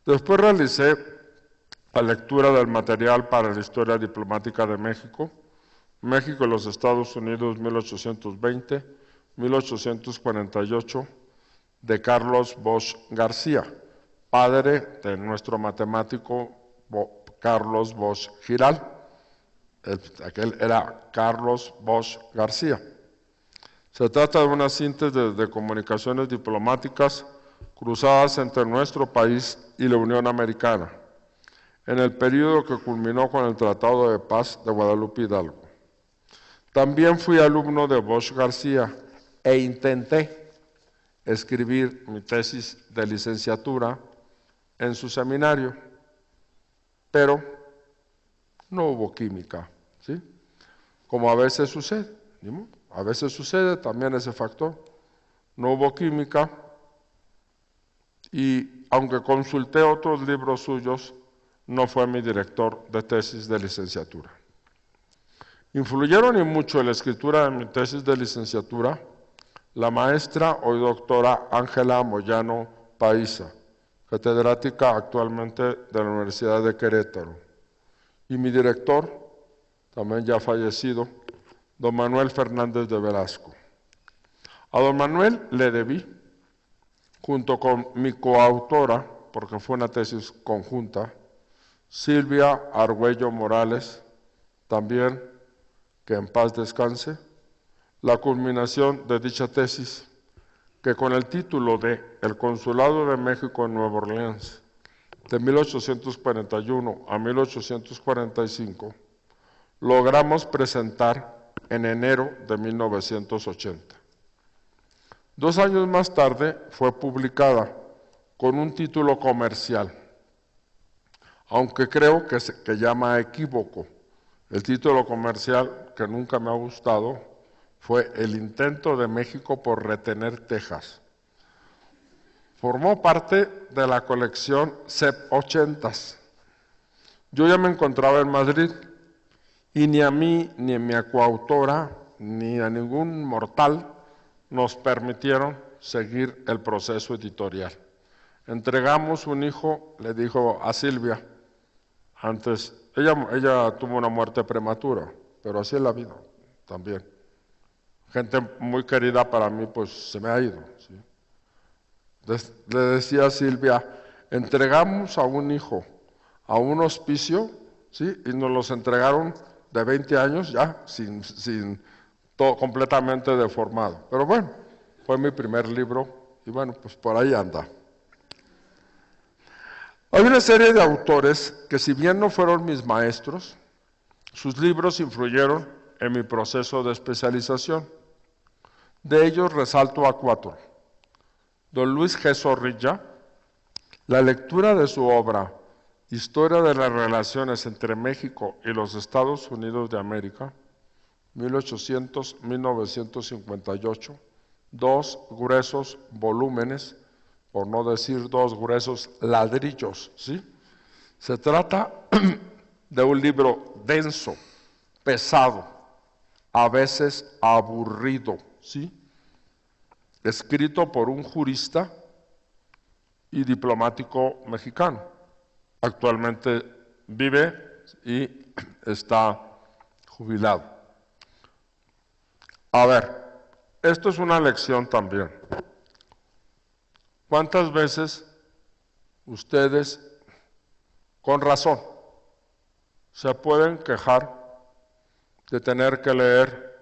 Después realicé la lectura del material para la Historia Diplomática de México, México y los Estados Unidos 1820-1848, de Carlos Bosch García, padre de nuestro matemático Carlos Bosch Giral. Aquel era Carlos Bosch García. Se trata de una síntesis de comunicaciones diplomáticas cruzadas entre nuestro país y la Unión Americana, en el período que culminó con el Tratado de Paz de Guadalupe Hidalgo. También fui alumno de Bosch García e intenté escribir mi tesis de licenciatura en su seminario, pero no hubo química, ¿sí? Como a veces sucede, ¿no? A veces sucede también ese factor. No hubo química y aunque consulté otros libros suyos, no fue mi director de tesis de licenciatura. Influyeron y mucho en la escritura de mi tesis de licenciatura la maestra hoy doctora Ángela Moyano Paiza, catedrática actualmente de la Universidad de Querétaro, y mi director, también ya fallecido, don Manuel Fernández de Velasco. A don Manuel le debí, junto con mi coautora, porque fue una tesis conjunta, Silvia Argüello Morales, también que en paz descanse, la culminación de dicha tesis, que con el título de El Consulado de México en Nueva Orleans, de 1841 a 1845, logramos presentar en enero de 1980. 2 años más tarde fue publicada con un título comercial, aunque creo que llama equívoco. El título comercial que nunca me ha gustado fue El intento de México por retener Texas. Formó parte de la colección CEP 80s. Yo ya me encontraba en Madrid y ni a mí, ni a mi coautora, ni a ningún mortal nos permitieron seguir el proceso editorial. Entregamos un hijo, le dijo a Silvia, antes, ella tuvo una muerte prematura, pero así es la vida también. Gente muy querida para mí, pues se me ha ido. ¿Sí? Le decía a Silvia, entregamos a un hijo a un hospicio, ¿sí? Y nos los entregaron de 20 años ya completamente deformado. Pero bueno, fue mi primer libro y bueno, pues por ahí anda. Hay una serie de autores que, si bien no fueron mis maestros, sus libros influyeron en mi proceso de especialización. De ellos resalto a 4. Don Luis G. Zorrilla. La lectura de su obra Historia de las relaciones entre México y los Estados Unidos de América, 1800-1958, 2 gruesos volúmenes, por no decir 2 gruesos ladrillos, ¿sí? Se trata de un libro denso, pesado, a veces aburrido, ¿sí? Escrito por un jurista y diplomático mexicano. Actualmente vive y está jubilado. A ver, esto es una lección también. ¿Cuántas veces ustedes, con razón, se pueden quejar de tener que leer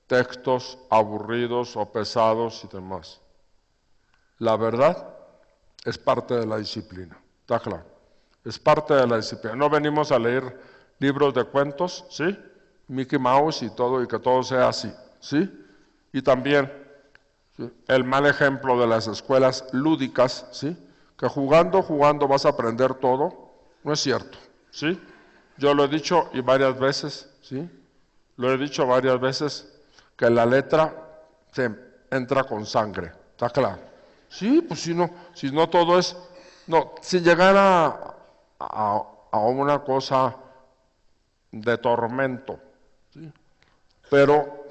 textos aburridos o pesados y demás? La verdad es parte de la disciplina, está claro. Es parte de la disciplina. No venimos a leer libros de cuentos, ¿sí? Mickey Mouse y todo, y que todo sea así, ¿sí? Y también, ¿sí?, el mal ejemplo de las escuelas lúdicas, ¿sí? Que jugando vas a aprender todo. No es cierto, ¿sí? Yo lo he dicho y varias veces, ¿sí? Lo he dicho varias veces, que la letra se entra con sangre, ¿está claro? Sí, pues si no todo es... No, si llegara a una cosa de tormento, ¿sí? Pero,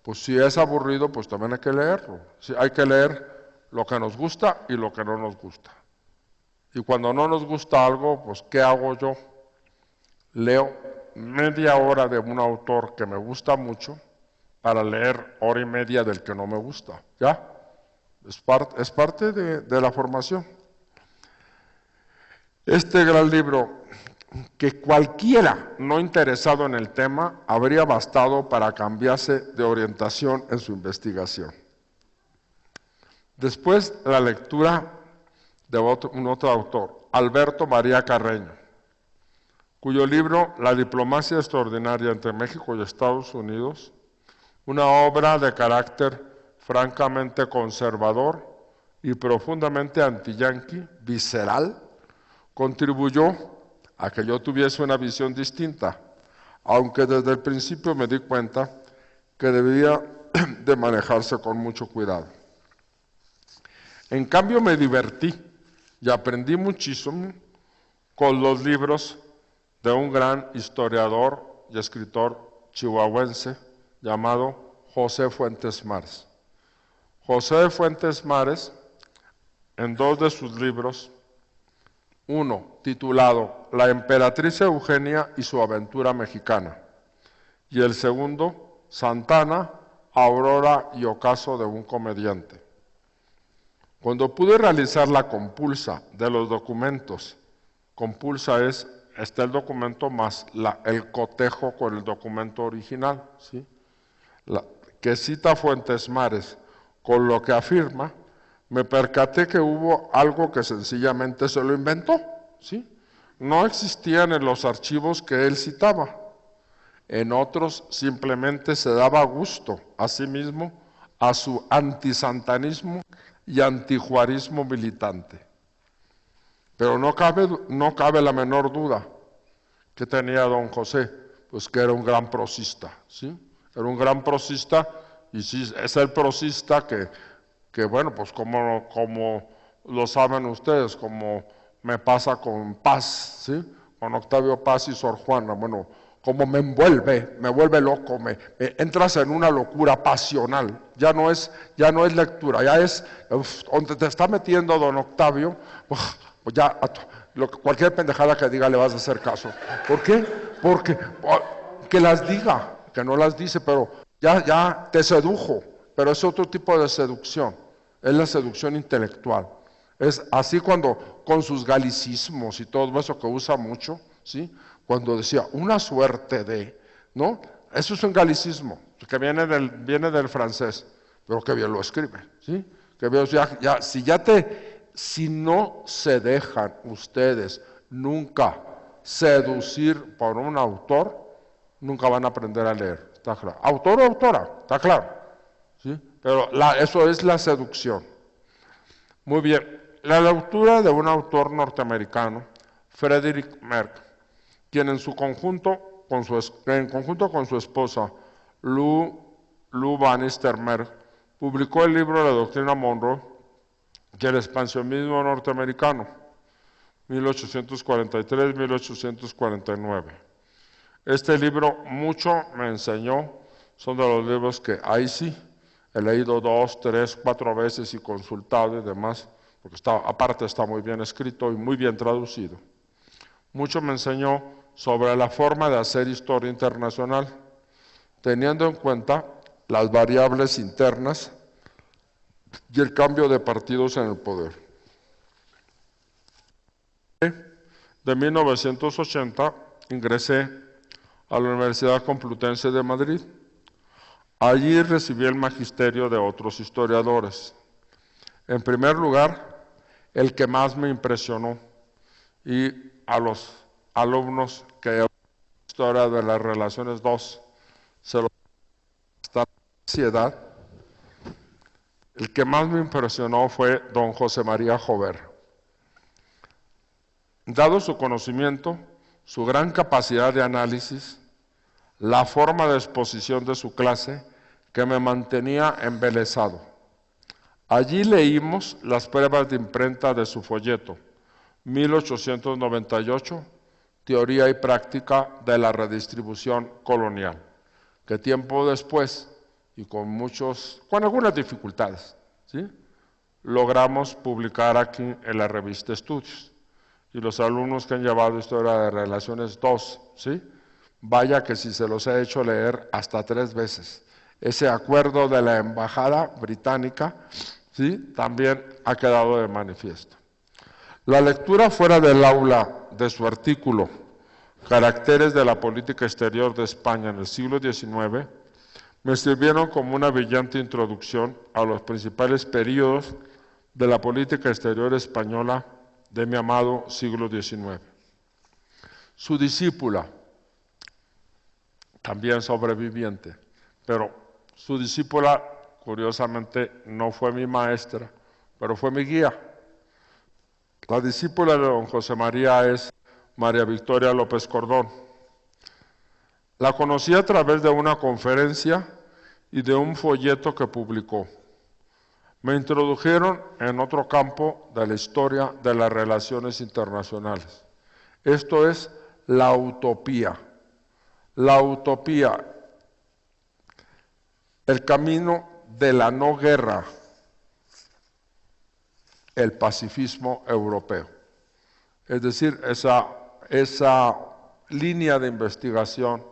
pues si es aburrido, pues también hay que leerlo. Sí, hay que leer lo que nos gusta y lo que no nos gusta. Y cuando no nos gusta algo, pues ¿qué hago yo? Leo media hora de un autor que me gusta mucho para leer hora y media del que no me gusta, ¿ya? Es parte de la formación. Este gran libro, que cualquiera no interesado en el tema habría bastado para cambiarse de orientación en su investigación. Después, la lectura de un otro autor, Alberto María Carreño, cuyo libro La diplomacia extraordinaria entre México y Estados Unidos, una obra de carácter francamente conservador y profundamente antiyanqui, visceral, contribuyó a que yo tuviese una visión distinta, aunque desde el principio me di cuenta que debía de manejarse con mucho cuidado. En cambio, me divertí y aprendí muchísimo con los libros de un gran historiador y escritor chihuahuense llamado José Fuentes Mares. José Fuentes Mares, en 2 de sus libros, uno titulado La emperatriz Eugenia y su aventura mexicana, y el segundo, Santana, Aurora y ocaso de un comediante. Cuando pude realizar la compulsa de los documentos, compulsa está el documento más el cotejo con el documento original, ¿sí? Que cita Fuentes Mares con lo que afirma, me percaté que hubo algo que sencillamente se lo inventó, ¿sí? No existían en los archivos que él citaba. En otros simplemente se daba gusto a sí mismo a su antisantanismo y antijuarismo militante. Pero no cabe la menor duda que tenía don José, pues que era un gran prosista, ¿sí? Era un gran prosista, y sí, es el prosista que bueno, pues como lo saben ustedes, como me pasa con Paz, ¿sí? Con Octavio Paz y Sor Juana, bueno, como me vuelve loco, me entras en una locura pasional, ya no es lectura, ya es, donde te está metiendo don Octavio, pues ya cualquier pendejada que diga le vas a hacer caso. ¿Por qué? Porque que las diga, que no las dice, pero ya te sedujo, pero es otro tipo de seducción. Es la seducción intelectual. Es así cuando, con sus galicismos y todo eso que usa mucho, ¿sí? Cuando decía, una suerte de, ¿no? Eso es un galicismo, que viene del francés, pero que bien lo escribe, ¿sí? Que bien, si no se dejan ustedes nunca seducir por un autor, nunca van a aprender a leer, está claro. Autor o autora, está claro, ¿sí? Pero eso es la seducción. Muy bien, la lectura de un autor norteamericano, Frederick Merck, quien en conjunto con su esposa, Lou Bannister Merck, publicó el libro La Doctrina Monroe y el expansionismo norteamericano, 1843-1849. Este libro mucho me enseñó, son de los libros que ahí sí he leído 2, 3, 4 veces y consultado y demás, porque aparte está muy bien escrito y muy bien traducido. Mucho me enseñó sobre la forma de hacer historia internacional, teniendo en cuenta las variables internas y el cambio de partidos en el poder. De 1980 ingresé a la Universidad Complutense de Madrid. Allí recibí el magisterio de otros historiadores. En primer lugar, el que más me impresionó, y a los alumnos que Historia de las Relaciones 2 se lo está ansiedad, el que más me impresionó fue don José María Jover. Dado su conocimiento, su gran capacidad de análisis, la forma de exposición de su clase, que me mantenía embelesado. Allí leímos las pruebas de imprenta de su folleto, 1898, Teoría y Práctica de la Redistribución Colonial, que tiempo después, y con algunas dificultades, ¿sí?, logramos publicar aquí en la revista Estudios. Y los alumnos que han llevado Historia de Relaciones 2, ¿sí?, vaya que si se los he hecho leer hasta 3 veces. Ese acuerdo de la Embajada Británica, ¿sí?, también ha quedado de manifiesto. La lectura fuera del aula de su artículo, Caracteres de la Política Exterior de España en el siglo XIX, me sirvieron como una brillante introducción a los principales períodos de la política exterior española de mi amado siglo XIX. Su discípula, también sobreviviente, pero su discípula, curiosamente, no fue mi maestra, pero fue mi guía. La discípula de don José María es María Victoria López Cordón. La conocí a través de una conferencia y de un folleto que publicó. Me introdujeron en otro campo de la historia de las relaciones internacionales. Esto es la utopía. La utopía, el camino de la no guerra, el pacifismo europeo. Es decir, esa línea de investigación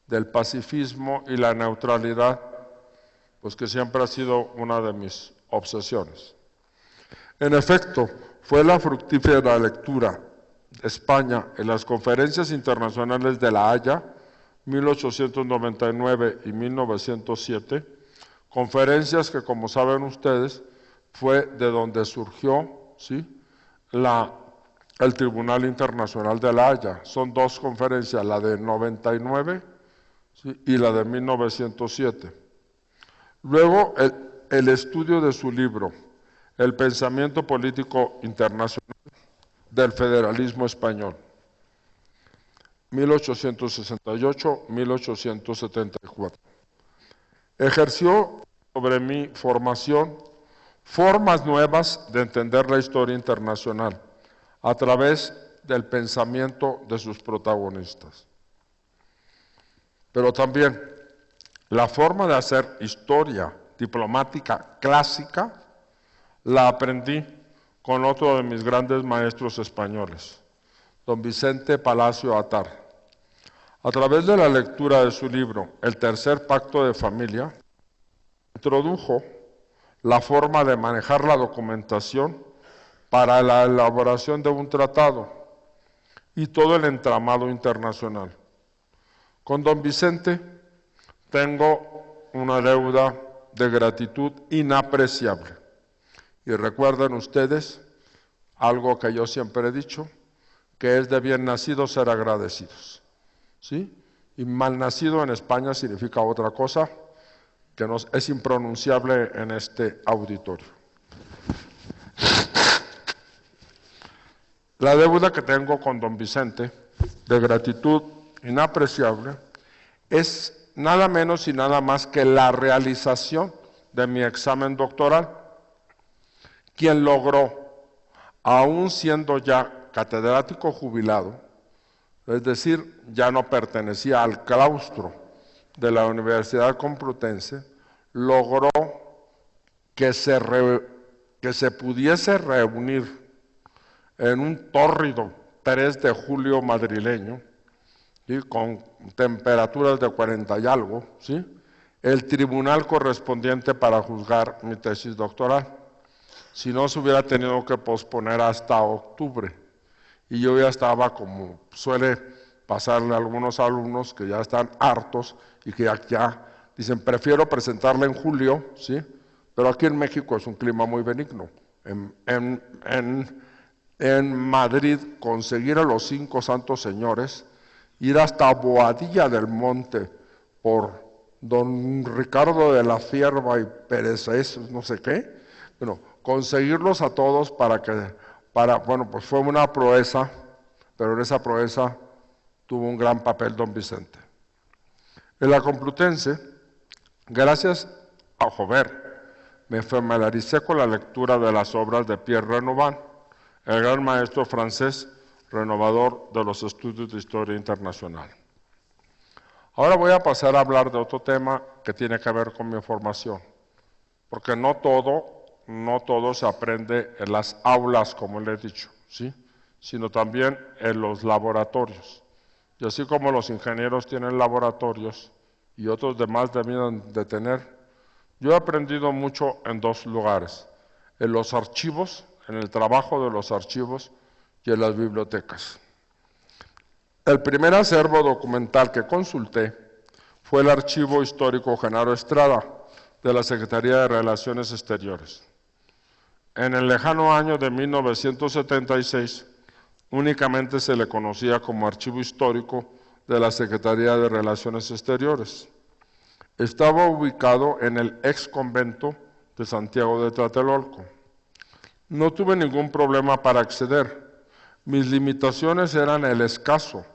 del pacifismo y la neutralidad, pues que siempre ha sido una de mis obsesiones. En efecto, fue la fructífera lectura de España en las conferencias internacionales de La Haya, 1899 y 1907, conferencias que, como saben ustedes, fue de donde surgió, ¿sí?, el Tribunal Internacional de La Haya. Son 2 conferencias, la de 99, ¿sí?, y la de 1907. Luego, el estudio de su libro, El pensamiento político internacional del federalismo español, 1868-1874. Ejerció sobre mi formación formas nuevas de entender la historia internacional a través del pensamiento de sus protagonistas. Pero también la forma de hacer historia diplomática clásica la aprendí con otro de mis grandes maestros españoles, don Vicente Palacio Atar. A través de la lectura de su libro El tercer pacto de familia, introdujo la forma de manejar la documentación para la elaboración de un tratado y todo el entramado internacional. Con don Vicente tengo una deuda de gratitud inapreciable. Y recuerden ustedes algo que yo siempre he dicho, que es de bien nacidos ser agradecidos, ¿sí? Y mal nacido en España significa otra cosa que es impronunciable en este auditorio. La deuda que tengo con don Vicente, de gratitud inapreciable, es nada menos y nada más que la realización de mi examen doctoral, quien logró, aún siendo ya catedrático jubilado, es decir, ya no pertenecía al claustro de la Universidad Complutense, logró que se pudiese reunir en un tórrido 3 de julio madrileño, ¿sí?, con temperaturas de 40 y algo, ¿sí?, el tribunal correspondiente para juzgar mi tesis doctoral. Si no, se hubiera tenido que posponer hasta octubre. Y yo ya estaba, como suele pasarle a algunos alumnos que ya están hartos y que ya dicen, prefiero presentarla en julio, ¿sí? Pero aquí en México es un clima muy benigno. En Madrid, conseguir a los 5 santos señores, ir hasta Boadilla del Monte por don Ricardo de la Cierva y Pérez, no sé qué, bueno, conseguirlos a todos bueno, pues fue una proeza, pero en esa proeza tuvo un gran papel don Vicente. En la Complutense, gracias a Jover, me familiaricé con la lectura de las obras de Pierre Renouvin, el gran maestro francés renovador de los estudios de historia internacional. Ahora voy a pasar a hablar de otro tema que tiene que ver con mi formación, porque no todo se aprende en las aulas, como le he dicho, ¿sí?, sino también en los laboratorios. Y así como los ingenieros tienen laboratorios y otros demás debían de tener, yo he aprendido mucho en 2 lugares, en los archivos, en el trabajo de los archivos y en las bibliotecas. El primer acervo documental que consulté fue el Archivo Histórico Genaro Estrada, de la Secretaría de Relaciones Exteriores. En el lejano año de 1976, únicamente se le conocía como Archivo Histórico de la Secretaría de Relaciones Exteriores. Estaba ubicado en el ex convento de Santiago de Tlatelolco. No tuve ningún problema para acceder. Mis limitaciones eran el escaso,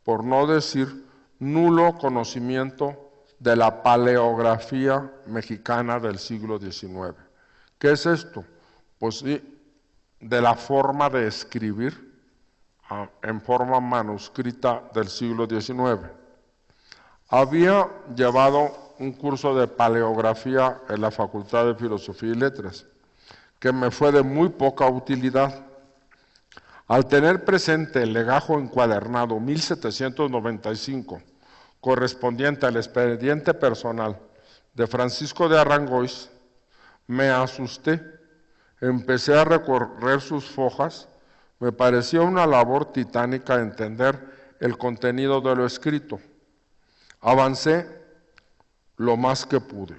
por no decir nulo conocimiento de la paleografía mexicana del siglo XIX. ¿Qué es esto? Pues sí, de la forma de escribir en forma manuscrita del siglo XIX. Había llevado un curso de paleografía en la Facultad de Filosofía y Letras, que me fue de muy poca utilidad. Al tener presente el legajo encuadernado 1795, correspondiente al expediente personal de Francisco de Arrangois, me asusté, empecé a recorrer sus fojas, me pareció una labor titánica entender el contenido de lo escrito. Avancé lo más que pude.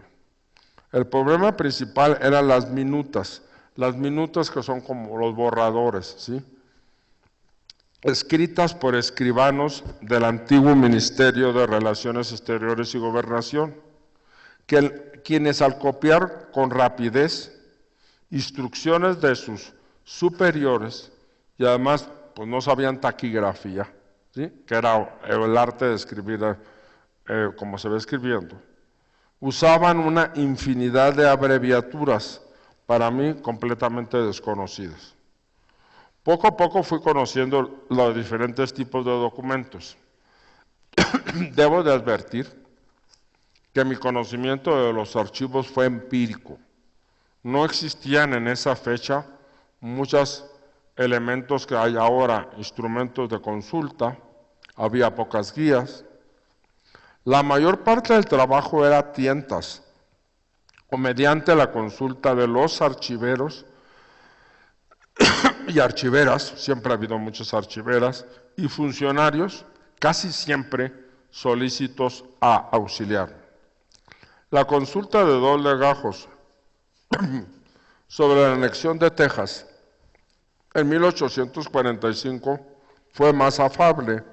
El problema principal eran las minutas que son como los borradores, ¿sí?, escritas por escribanos del antiguo Ministerio de Relaciones Exteriores y Gobernación, quienes al copiar con rapidez instrucciones de sus superiores, y además pues no sabían taquigrafía, ¿sí?, que era el arte de escribir como se ve escribiendo, usaban una infinidad de abreviaturas, para mí completamente desconocidas. Poco a poco fui conociendo los diferentes tipos de documentos. Debo de advertir que mi conocimiento de los archivos fue empírico. No existían en esa fecha muchos elementos que hay ahora, instrumentos de consulta, había pocas guías. La mayor parte del trabajo era a tientas o mediante la consulta de los archiveros y archiveras, siempre ha habido muchas archiveras, y funcionarios, casi siempre solícitos a auxiliar. La consulta de dos legajos sobre la anexión de Texas en 1845 fue más afable,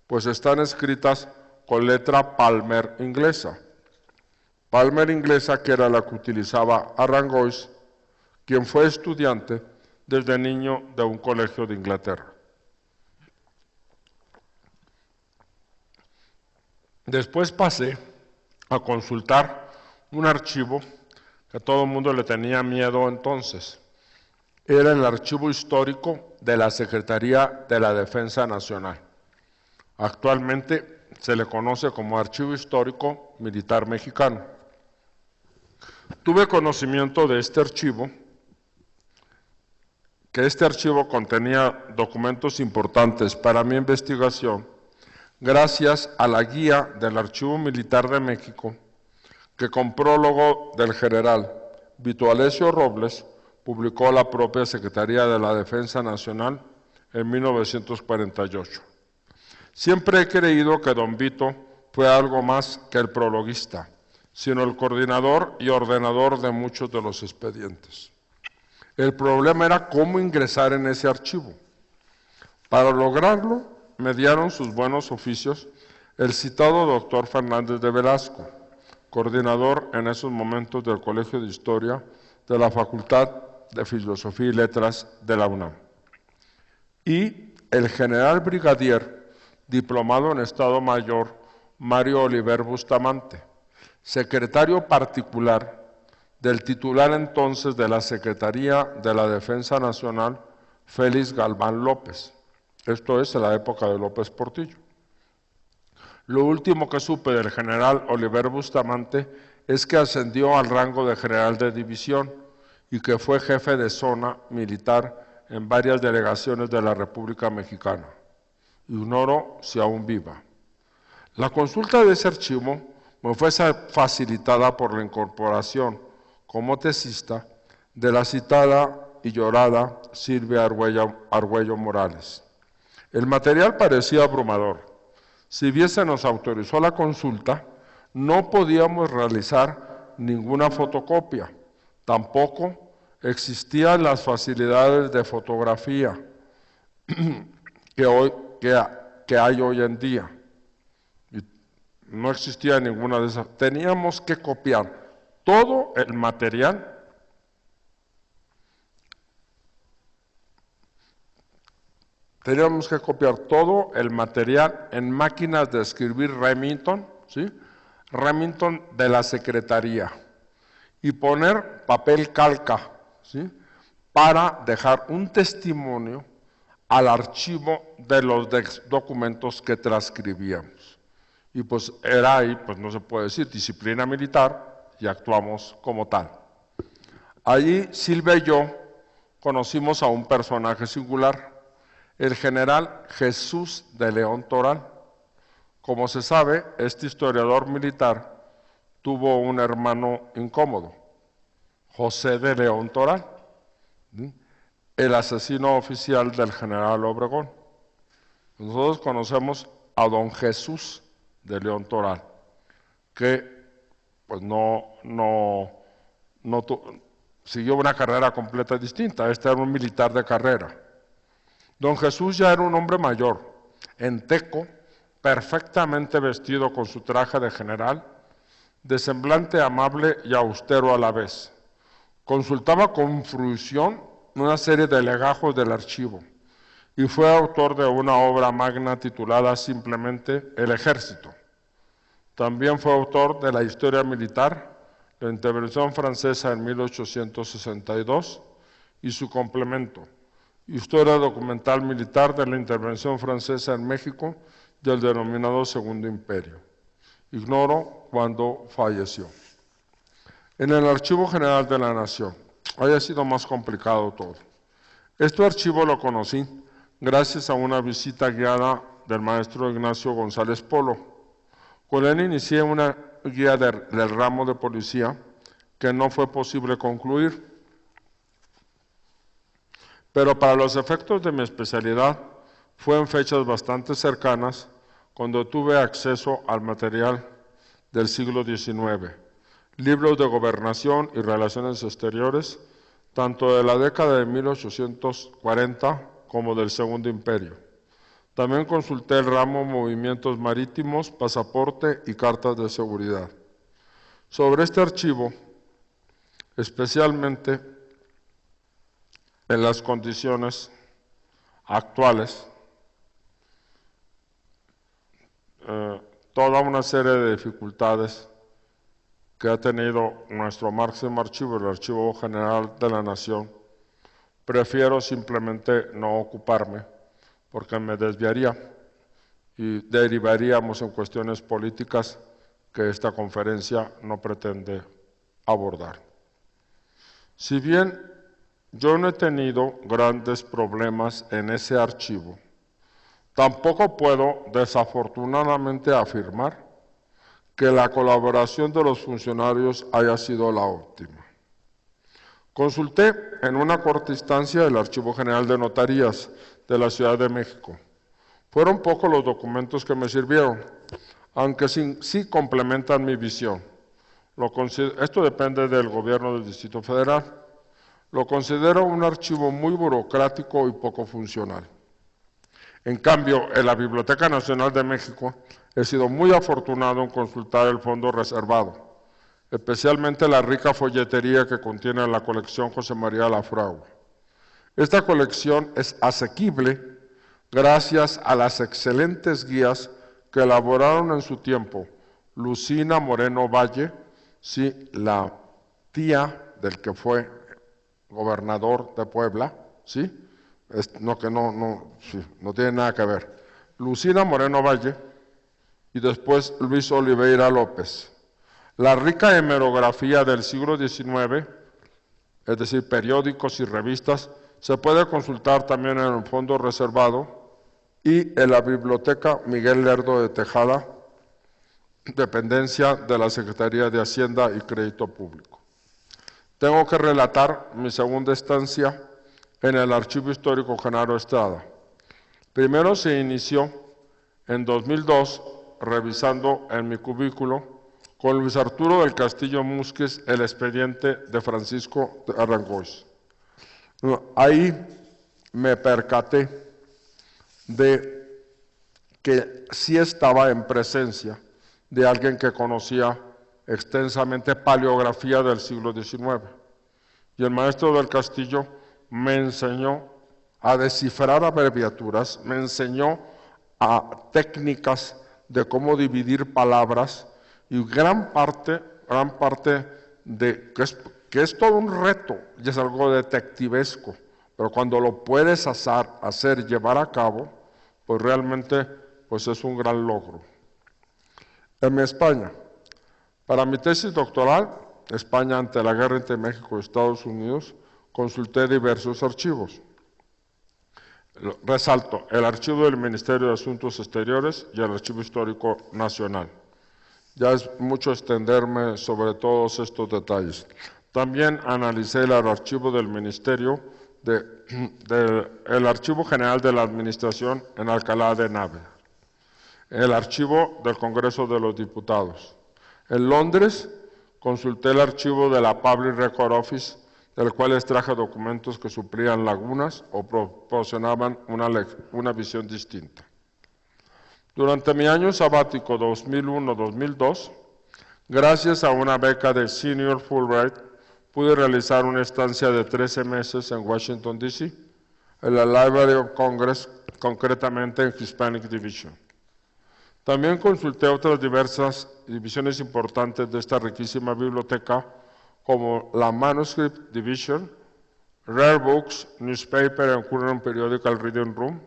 pues están escritas con letra Palmer inglesa. Palmer inglesa, que era la que utilizaba Arangois, quien fue estudiante desde niño de un colegio de Inglaterra. Después pasé a consultar un archivo que a todo el mundo le tenía miedo entonces. Era el archivo histórico de la Secretaría de la Defensa Nacional. Actualmente se le conoce como Archivo Histórico Militar Mexicano. Tuve conocimiento de este archivo, que este archivo contenía documentos importantes para mi investigación, gracias a la guía del Archivo Militar de México, que con prólogo del general Vito Alessio Robles publicó la propia Secretaría de la Defensa Nacional en 1948. Siempre he creído que don Vito fue algo más que el prologuista, sino el coordinador y ordenador de muchos de los expedientes. El problema era cómo ingresar en ese archivo. Para lograrlo, mediaron sus buenos oficios el citado doctor Fernández de Velasco, coordinador en esos momentos del Colegio de Historia de la Facultad de Filosofía y Letras de la UNAM, y el general brigadier diplomado en Estado Mayor Mario Oliver Bustamante, secretario particular del titular entonces de la Secretaría de la Defensa Nacional, Félix Galván López. Esto es en la época de López Portillo. Lo último que supe del general Oliver Bustamante es que ascendió al rango de general de división y que fue jefe de zona militar en varias delegaciones de la República Mexicana. Ignoro si aún viva. La consulta de ese archivo me fue facilitada por la incorporación como tesista de la citada y llorada Silvia Argüello Morales. El material parecía abrumador. Si bien se nos autorizó la consulta, no podíamos realizar ninguna fotocopia. Tampoco existían las facilidades de fotografía que hay hoy en día. No existía ninguna de esas. Teníamos que copiar todo el material en máquinas de escribir Remington, ¿sí? Remington de la Secretaría, y poner papel calca, ¿sí? Para dejar un testimonio al archivo de los documentos que transcribíamos. Y pues era ahí, pues no se puede decir, disciplina militar, y actuamos como tal. Allí Silvia y yo conocimos a un personaje singular, el general Jesús de León Toral. Como se sabe, este historiador militar tuvo un hermano incómodo, José de León Toral, el asesino oficial del general Obregón. Nosotros conocemos a don Jesús de León Toral, que pues siguió una carrera completa distinta. Este era un militar de carrera. Don Jesús ya era un hombre mayor, enteco, perfectamente vestido con su traje de general, de semblante amable y austero a la vez. Consultaba con fruición una serie de legajos del archivo y fue autor de una obra magna titulada simplemente El Ejército. También fue autor de la Historia Militar, la Intervención Francesa en 1862 y su complemento, Historia Documental Militar de la Intervención Francesa en México del denominado Segundo Imperio. Ignoro cuándo falleció. En el Archivo General de la Nación, haya sido más complicado todo. Este archivo lo conocí gracias a una visita guiada del maestro Ignacio González Polo. Con él inicié una guía del ramo de policía que no fue posible concluir. Pero para los efectos de mi especialidad fue en fechas bastante cercanas cuando tuve acceso al material del siglo XIX, libros de gobernación y relaciones exteriores, tanto de la década de 1840 como del Segundo Imperio. También consulté el ramo movimientos marítimos, pasaporte y cartas de seguridad. Sobre este archivo, especialmente en las condiciones actuales, toda una serie de dificultades que ha tenido nuestro máximo archivo, el Archivo General de la Nación, prefiero simplemente no ocuparme, porque me desviaría y derivaríamos en cuestiones políticas que esta conferencia no pretende abordar. Si bien yo no he tenido grandes problemas en ese archivo, tampoco puedo desafortunadamente afirmar que la colaboración de los funcionarios haya sido la óptima. Consulté en una corta instancia el Archivo General de Notarías de la Ciudad de México. Fueron pocos los documentos que me sirvieron, aunque sí complementan mi visión. Esto depende del gobierno del Distrito Federal. Lo considero un archivo muy burocrático y poco funcional. En cambio, en la Biblioteca Nacional de México he sido muy afortunado en consultar el fondo reservado, especialmente la rica folletería que contiene la colección José María Lafragua. Esta colección es asequible gracias a las excelentes guías que elaboraron en su tiempo Lucina Moreno Valle, sí, la tía del que fue gobernador de Puebla, ¿sí? No tiene nada que ver. Lucina Moreno Valle y después Luis Oliveira López. La rica hemerografía del siglo XIX, es decir, periódicos y revistas, se puede consultar también en el fondo reservado y en la Biblioteca Miguel Lerdo de Tejada, dependencia de la Secretaría de Hacienda y Crédito Público. Tengo que relatar mi segunda estancia en el Archivo Histórico Genaro Estrada. Primero se inició en 2002, revisando en mi cubículo, con Luis Arturo del Castillo Musquiz, el expediente de Francisco Arangois. Ahí me percaté de que sí estaba en presencia de alguien que conocía extensamente paleografía del siglo XIX. Y el maestro del Castillo me enseñó a descifrar abreviaturas, me enseñó a técnicas de cómo dividir palabras y gran parte de que es todo un reto y es algo detectivesco, pero cuando lo puedes hacer, llevar a cabo, pues realmente pues es un gran logro. En España, para mi tesis doctoral, España ante la guerra entre México y Estados Unidos, consulté diversos archivos. Resalto el archivo del Ministerio de Asuntos Exteriores y el Archivo Histórico Nacional. Ya es mucho extenderme sobre todos estos detalles. También analicé el archivo del Ministerio, el Archivo General de la Administración en Alcalá de Henares, el archivo del Congreso de los Diputados. En Londres consulté el archivo de la Public Record Office, del cual extraje documentos que suplían lagunas o proporcionaban una visión distinta. Durante mi año sabático 2001-2002, gracias a una beca de Senior Fulbright, pude realizar una estancia de 13 meses en Washington, D.C., en la Library of Congress, concretamente en Hispanic Division. También consulté otras diversas divisiones importantes de esta riquísima biblioteca, como la Manuscript Division, Rare Books, Newspaper and Current Periodical Reading Room.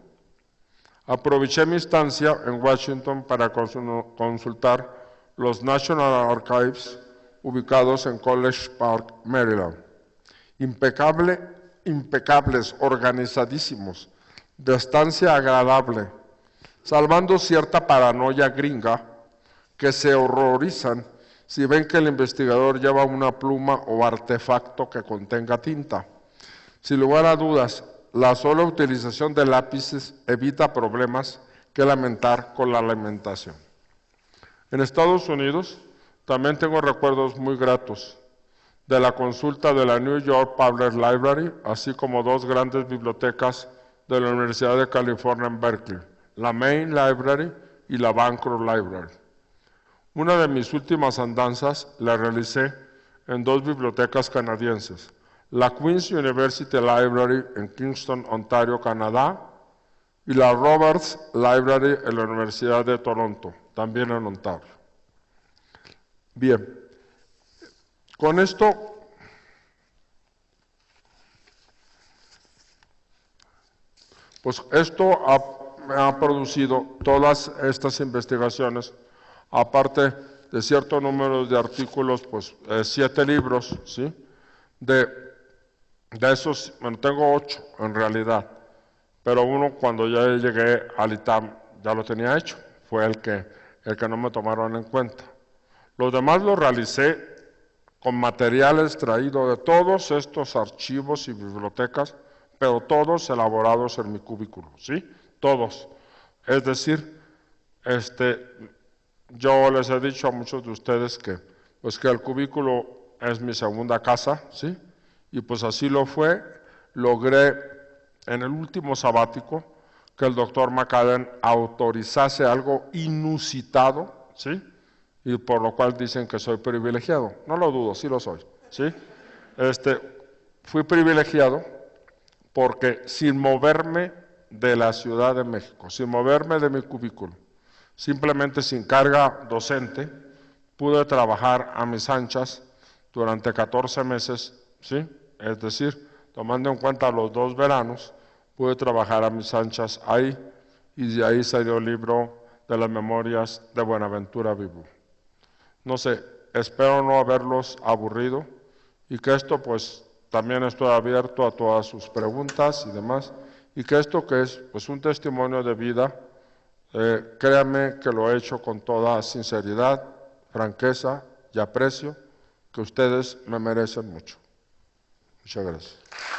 Aproveché mi estancia en Washington para consultar los National Archives ubicados en College Park, Maryland. Impecables, organizadísimos, de estancia agradable, salvando cierta paranoia gringa que se horrorizan si ven que el investigador lleva una pluma o artefacto que contenga tinta. Sin lugar a dudas, la sola utilización de lápices evita problemas que lamentar con la alimentación. En Estados Unidos también tengo recuerdos muy gratos de la consulta de la New York Public Library, así como dos grandes bibliotecas de la Universidad de California en Berkeley, la Main Library y la Bancroft Library. Una de mis últimas andanzas la realicé en dos bibliotecas canadienses, la Queen's University Library en Kingston, Ontario, Canadá, y la Roberts Library en la Universidad de Toronto, también en Ontario. Bien, con esto pues esto ha producido todas estas investigaciones, aparte de cierto número de artículos, pues 7 libros, ¿sí? De esos, bueno, tengo 8 en realidad, pero uno cuando ya llegué al ITAM ya lo tenía hecho, fue el que no me tomaron en cuenta. Los demás los realicé con material extraído de todos estos archivos y bibliotecas, pero todos elaborados en mi cubículo, ¿sí? Todos. Es decir, yo les he dicho a muchos de ustedes que el cubículo es mi segunda casa, ¿sí? Y pues así lo fue. Logré en el último sabático que el doctor McAdam autorizase algo inusitado, ¿sí? Y por lo cual dicen que soy privilegiado. No lo dudo, sí lo soy, ¿sí? Fui privilegiado porque sin moverme de la Ciudad de México, sin moverme de mi cubículo, simplemente sin carga docente, pude trabajar a mis anchas durante 14 meses, ¿sí? Es decir, tomando en cuenta los 2 veranos, pude trabajar a mis anchas ahí, y de ahí salió el libro de las memorias de Buenaventura Vivo. No sé, espero no haberlos aburrido, y que esto pues también estoy abierto a todas sus preguntas y demás, y que esto que es pues un testimonio de vida, créanme que lo he hecho con toda sinceridad, franqueza y aprecio, que ustedes me merecen mucho. Muchas gracias.